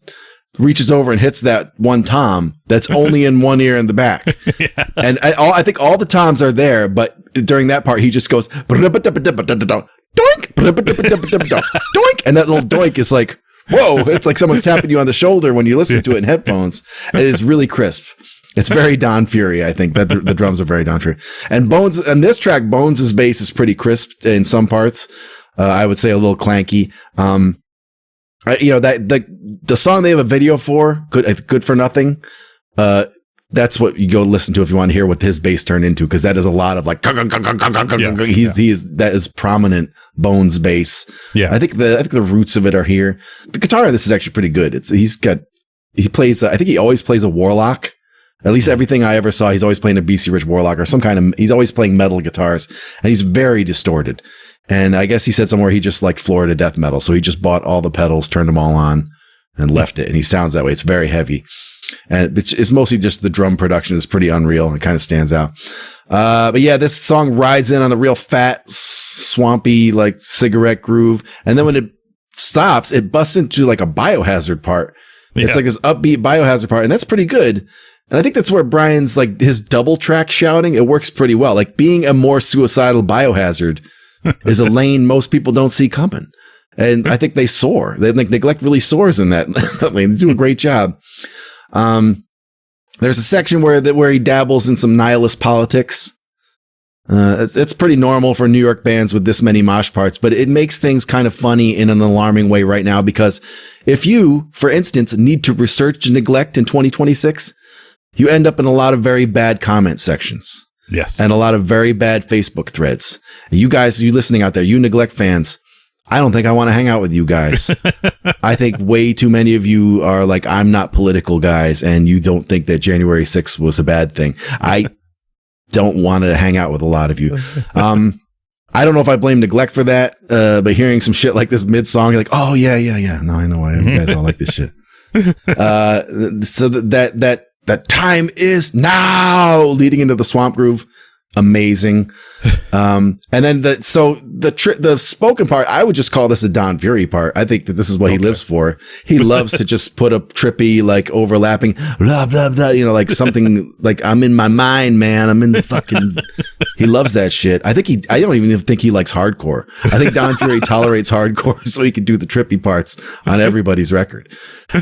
reaches over and hits that one tom that's only in one ear in the back. Yeah. And I think all the toms are there, but during that part he just goes doink, doink, and that little doink is like, whoa, it's like someone's tapping you on the shoulder when you listen to it in headphones. It is really crisp. It's very Don Fury. I think that the drums are very Don Fury. And Bones, on this track, Bones' bass is pretty crisp in some parts. I would say a little clanky. That the song they have a video for, Good for Nothing. That's what you go listen to if you want to hear what his bass turned into, because that is a lot of like that is prominent Bones bass. Yeah, I think the roots of it are here. The guitar on this is actually pretty good. He plays. I think he always plays a Warlock. At least everything I ever saw, he's always playing a BC Rich Warlock or some kind of. He's always playing metal guitars, and he's very distorted. And I guess he said somewhere he just liked Florida death metal, so he just bought all the pedals, turned them all on, and left it. And he sounds that way. It's very heavy. And it's mostly just the drum production is pretty unreal. It kind of stands out. But yeah, this song rides in on the real fat, swampy, like cigarette groove. And then when it stops, it busts into like a Biohazard part. Yeah. It's like this upbeat Biohazard part. And that's pretty good. And I think that's where Brian's like his double track shouting, it works pretty well. Like being a more suicidal Biohazard is a lane most people don't see coming. And I think they soar. They like Neglect really soars in that lane. They do a great job. There's a section where he dabbles in some nihilist politics. It's pretty normal for New York bands with this many mosh parts, but it makes things kind of funny in an alarming way right now, because if you, for instance, need to research Neglect in 2026, you end up in a lot of very bad comment sections. Yes. And a lot of very bad Facebook threads. And you guys, you listening out there, you Neglect fans, I don't think I want to hang out with you guys. I think way too many of you are like, I'm not political guys, and you don't think that January 6th was a bad thing. I don't want to hang out with a lot of you. I don't know if I blame Neglect for that, but hearing some shit like this mid-song, you're like, oh, yeah. No, I know why you guys all like this shit. So that time is now leading into the swamp groove. Amazing. And then the spoken part, I would just call this a Don Fury part. I think that this is what he lives for. He loves to just put a trippy, like overlapping, blah, blah, blah, like something like I'm in my mind, man. I'm in the fucking, he loves that shit. I don't even think he likes hardcore. I think Don Fury tolerates hardcore so he can do the trippy parts on everybody's record.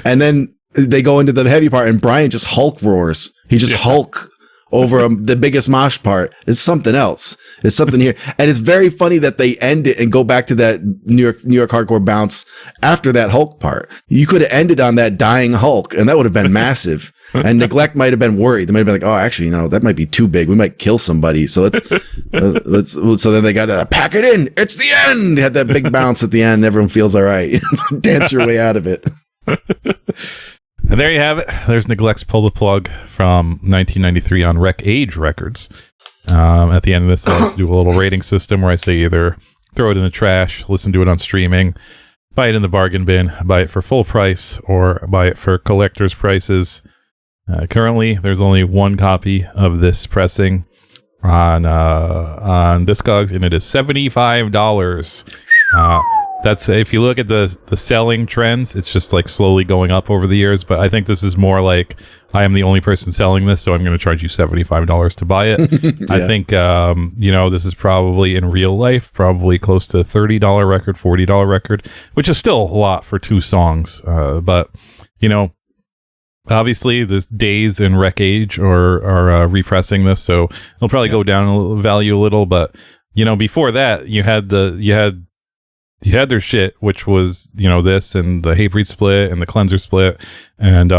And then they go into the heavy part and Brian just Hulk roars. He just Hulk over the biggest mosh part. It's something else. It's something here. And it's very funny that they end it and go back to that New York hardcore bounce after that Hulk part. You could have ended on that dying Hulk, and that would have been massive. And Neglect might have been worried. They might have been like, oh, actually, no, that might be too big. We might kill somebody. So so then they got to pack it in. It's the end. They had that big bounce at the end. Everyone feels all right. Dance your way out of it. And there you have it. There's Neglect's Pull the Plug from 1993 on Rec Age Records. At the end of this, I like to do a little rating system where I say either throw it in the trash, listen to it on streaming, buy it in the bargain bin, buy it for full price, or buy it for collector's prices. Currently, there's only one copy of this pressing on Discogs, and it is $75. That's if you look at the selling trends, it's just like slowly going up over the years. But I think this is more like I am the only person selling this, so I'm going to charge you $75 to buy it. Yeah. I think this is probably in real life probably close to $30 record, $40 record, which is still a lot for two songs. But obviously, this Days and Rec Age are repressing this, so it'll probably go down in value a little. But before that, you had their shit, which was, this and the Hatebreed split and the Cleanser split and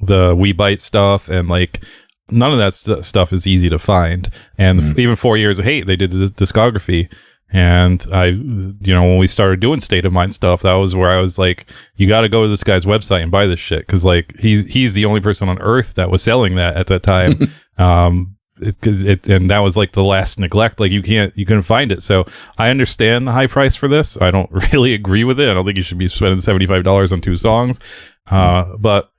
the We Bite stuff. And like, none of that stuff is easy to find. And even 4 Years of Hate, they did the discography. And when we started doing State of Mind stuff, that was where I was like, you got to go to this guy's website and buy this shit. Cause like, he's the only person on earth that was selling that at that time. And that was like the last Neglect. Like you couldn't find it. So I understand the high price for this. I don't really agree with it. I don't think you should be spending $75 on two songs. But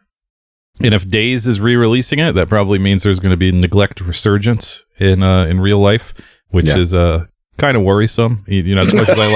And if Days is re-releasing it, that probably means there's going to be neglect resurgence in real life, which is kind of worrisome. You know, as much as I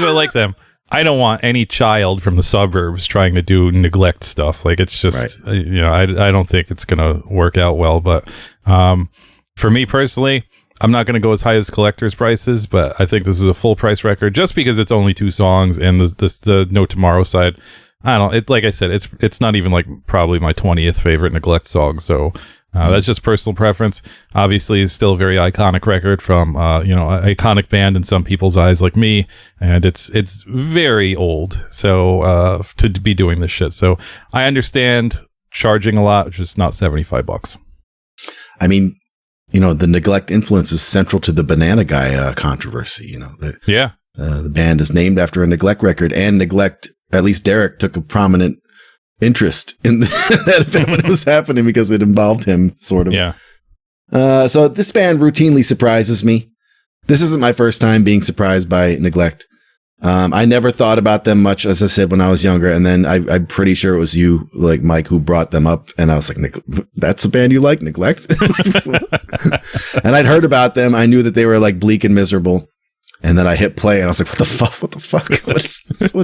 like them, I don't want any child from the suburbs trying to do neglect stuff. Like, it's just, you know, I don't think it's going to work out well. But for me personally, I'm not going to go as high as collector's prices, but I think this is a full price record just because it's only 2 songs and the No Tomorrow side. I don't. It, like I said, it's not even like probably my 20th favorite Neglect song. So that's just personal preference. Obviously, it's still a very iconic record from you know, an iconic band in some people's eyes, like me, and it's very old. So to be doing this shit, so I understand charging a lot, just not $75. I mean, you know, the Neglect influence is central to the Banana Guy controversy. You know, the band is named after a Neglect record, and Neglect. At least Derek took a prominent interest in that event when it was happening because it involved him, sort of. Yeah. So this band routinely surprises me. This isn't my first time being surprised by Neglect. I never thought about them much, as I said, when I was younger. And then I'm pretty sure it was you, like Mike, who brought them up. And I was like, that's a band you like, Neglect? And I'd heard about them. I knew that they were like bleak and miserable. And then I hit play, and I was like, "What the fuck? What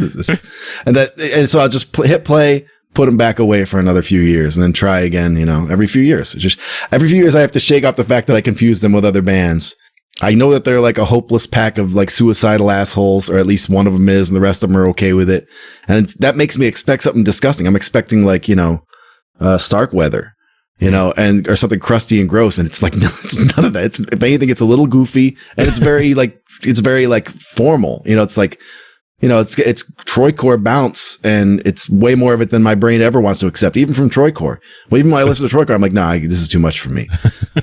is this?" And so I'll just hit play, put them back away for another few years, and then try again. You know, every few years. Every few years, I have to shake off the fact that I confuse them with other bands. I know that they're like a hopeless pack of like suicidal assholes, or at least one of them is, and the rest of them are okay with it. And that makes me expect something disgusting. I'm expecting like, you know, Starkweather. You know, or something crusty and gross. And it's like, no, it's none of that. If anything, it's a little goofy, and it's very like formal. You know, it's like, you know, it's Troycore bounce, and it's way more of it than my brain ever wants to accept, even from Troycore. Well, even when I listen to Troycore, I'm like, nah, this is too much for me.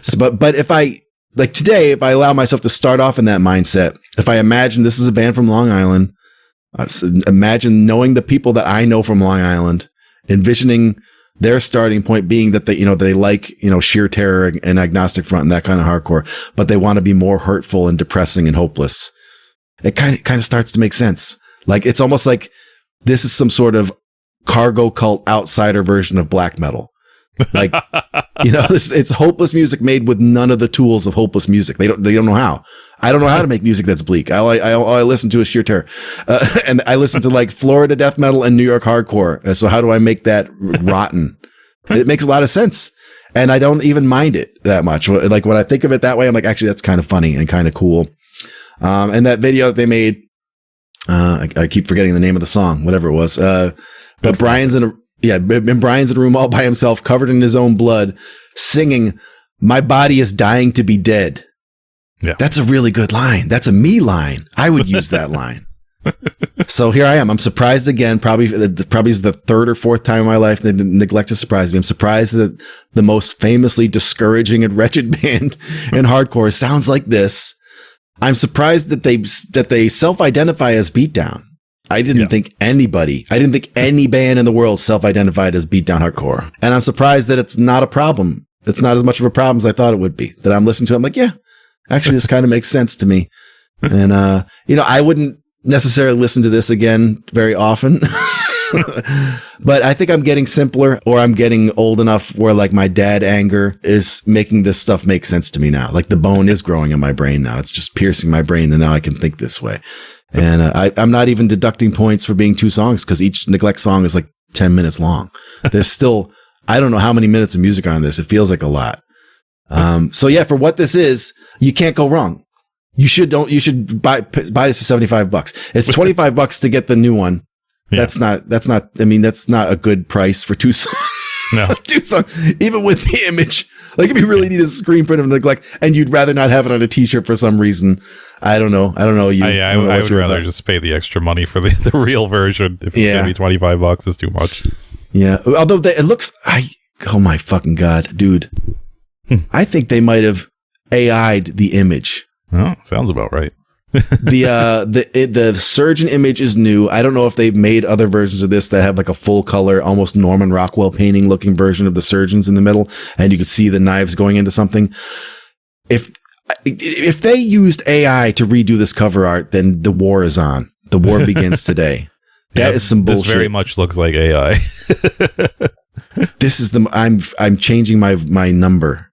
So, but if I, like today, if I allow myself to start off in that mindset, if I imagine this is a band from Long Island, imagine knowing the people that I know from Long Island, envisioning their starting point being that they, you know, they like, you know, Sheer Terror and Agnostic Front and that kind of hardcore, but they want to be more hurtful and depressing and hopeless. It kind of starts to make sense. Like, it's almost like this is some sort of cargo cult outsider version of black metal. Like, you know, it's hopeless music made with none of the tools of hopeless music. They don't know how. I don't know how to make music that's bleak. All I listen to is Sheer Terror, and I listen to like Florida death metal and New York hardcore. So how do I make that rotten? It makes a lot of sense, and I don't even mind it that much. Like, when I think of it that way, I'm like, actually, that's kind of funny and kind of cool. And that video that they made, I keep forgetting the name of the song, whatever it was. But Brian's in a room all by himself, covered in his own blood, singing, "My body is dying to be dead." Yeah. That's a really good line. That's a me line. I would use that line. So here I am. I'm surprised again. Probably is the third or fourth time in my life that Neglect to surprise me. I'm surprised that the most famously discouraging and wretched band in hardcore sounds like this. I'm surprised that they self-identify as Beatdown. I didn't think any band in the world self-identified as Beatdown hardcore. And I'm surprised that it's not a problem. It's not as much of a problem as I thought it would be. That I'm listening to it, I'm like, yeah, actually, this kind of makes sense to me. And, you know, I wouldn't necessarily listen to this again very often. But I think I'm getting simpler, or I'm getting old enough where like my dad anger is making this stuff make sense to me now. Like, the bone is growing in my brain now. It's just piercing my brain, and now I can think this way. And I'm not even deducting points for being 2 songs, because each Neglect song is like 10 minutes long. There's still, I don't know how many minutes of music on this. It feels like a lot. So yeah, for what this is, you can't go wrong. You should buy this for $75. It's $25 to get the new one. Yeah. That's not a good price for 2 songs. No. 2 songs, even with the image. Like, if you really need a screen print of Neglect and you'd rather not have it on a t-shirt for some reason, I don't know. I would rather just pay the extra money for the real version. If it's going to be $25, it's too much. Yeah. Although it looks, oh my fucking God, dude. I think they might have AI'd the image. Oh, sounds about right. The Surgeon image is new. I don't know if they've made other versions of this that have like a full color, almost Norman Rockwell painting looking version of the Surgeons in the middle, and you could see the knives going into something. If they used AI to redo this cover art, then the war is on. The war begins today. That is some bullshit. This very much looks like AI. This is I'm changing my number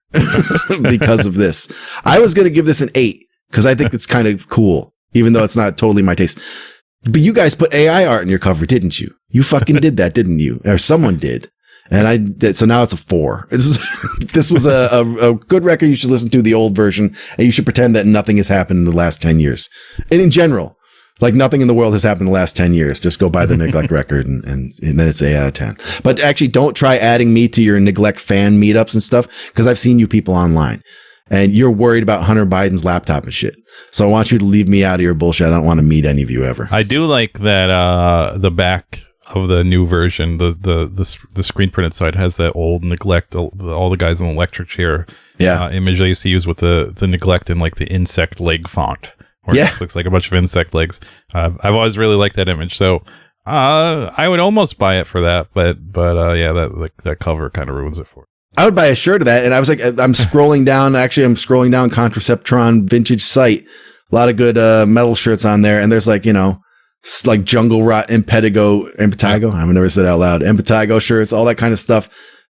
because of this. I was going to give this an 8 because I think it's kind of cool, even though it's not totally my taste. But you guys put AI art in your cover, didn't you? You fucking did that, didn't you? Or someone did. And I did. So now it's a 4. This was a good record. You should listen to the old version, and you should pretend that nothing has happened in the last 10 years. And in general, like nothing in the world has happened in the last 10 years. Just go buy the Neglect record and then it's 8 out of 10. But actually don't try adding me to your Neglect fan meetups and stuff, because I've seen you people online and you're worried about Hunter Biden's laptop and shit. So I want you to leave me out of your bullshit. I don't want to meet any of you ever. I do like that the back of the new version, the screen printed side has that old Neglect, all the guys in the electric chair image they used to use with the Neglect in like the insect leg font. Or it just looks like a bunch of insect legs. I've always really liked that image, so I would almost buy it for that. But yeah, that cover kind of ruins it for me. I would buy a shirt of that, and I was like, I'm scrolling down. Actually, I'm scrolling down Contraceptron vintage site. A lot of good metal shirts on there, and there's like like Jungle Rot, Impetigo. I've never said it out loud. Impetigo shirts, all that kind of stuff.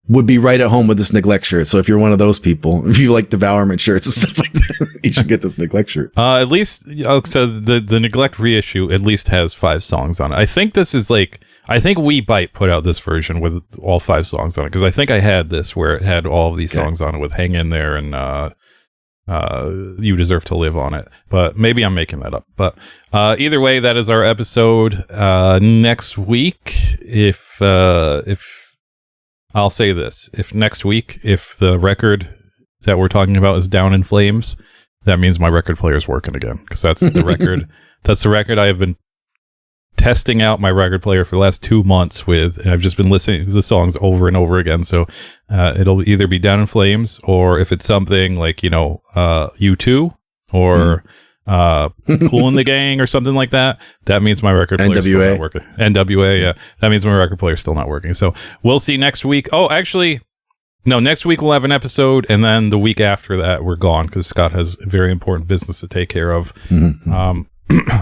Would be right at home with this Neglect shirt. So if you're one of those people, if you like Devourment shirts and stuff like that, you should get this Neglect shirt. At least, so the Neglect reissue at least has 5 songs on it. I think this is I think We Bite put out this version with all 5 songs on it, because I think I had this where it had all of these songs on it with Hang In There and You Deserve to Live on it. But maybe I'm making that up. But either way, that is our episode. Next week, if I'll say this, if next week, if the record that we're talking about is Down in Flames, that means my record player is working again, because that's the record. That's the record I have been testing out my record player for the last 2 months with, and I've just been listening to the songs over and over again. So it'll either be Down in Flames, or if it's something like, U2 or Cool in the Gang or something like that, that means my record player is still not working. NWA, yeah. That means my record player is still not working. So we'll see next week. Oh, actually, no, next week we'll have an episode, and then the week after that we're gone, because Scott has very important business to take care of. Mm-hmm.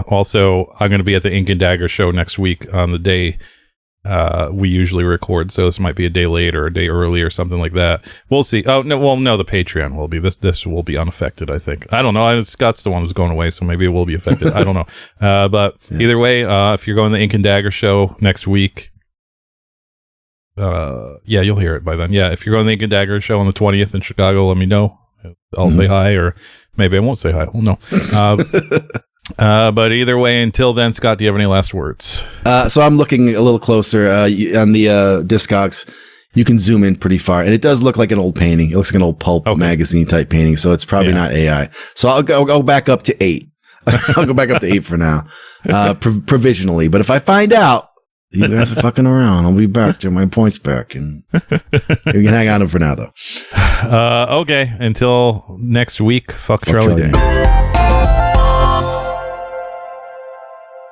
Also, I'm going to be at the Ink and Dagger show next week on the day we usually record, so this might be a day late or a day early or something like that. We'll see. Oh no, well, no, the Patreon will be this will be unaffected, I think. I don't know. Scott's the one who's going away, so maybe it will be affected. I don't know. But either way, if you're going to the Ink and Dagger show next week, you'll hear it by then. Yeah, if you're going to the Ink and Dagger show on the 20th in Chicago, let me know. I'll say hi, or maybe I won't say hi. Well, no. But either way, until then, Scott, do you have any last words? So I'm looking a little closer on the Discogs. You can zoom in pretty far, and it does look like an old painting. It looks like an old pulp magazine type painting, so it's probably not AI. So I'll go back up to 8. I'll go back up to 8 for now, provisionally. But if I find out you guys are fucking around, I'll be back to my points back, and you can hang on them for now, though. Okay, until next week, fuck Charlie Daniels.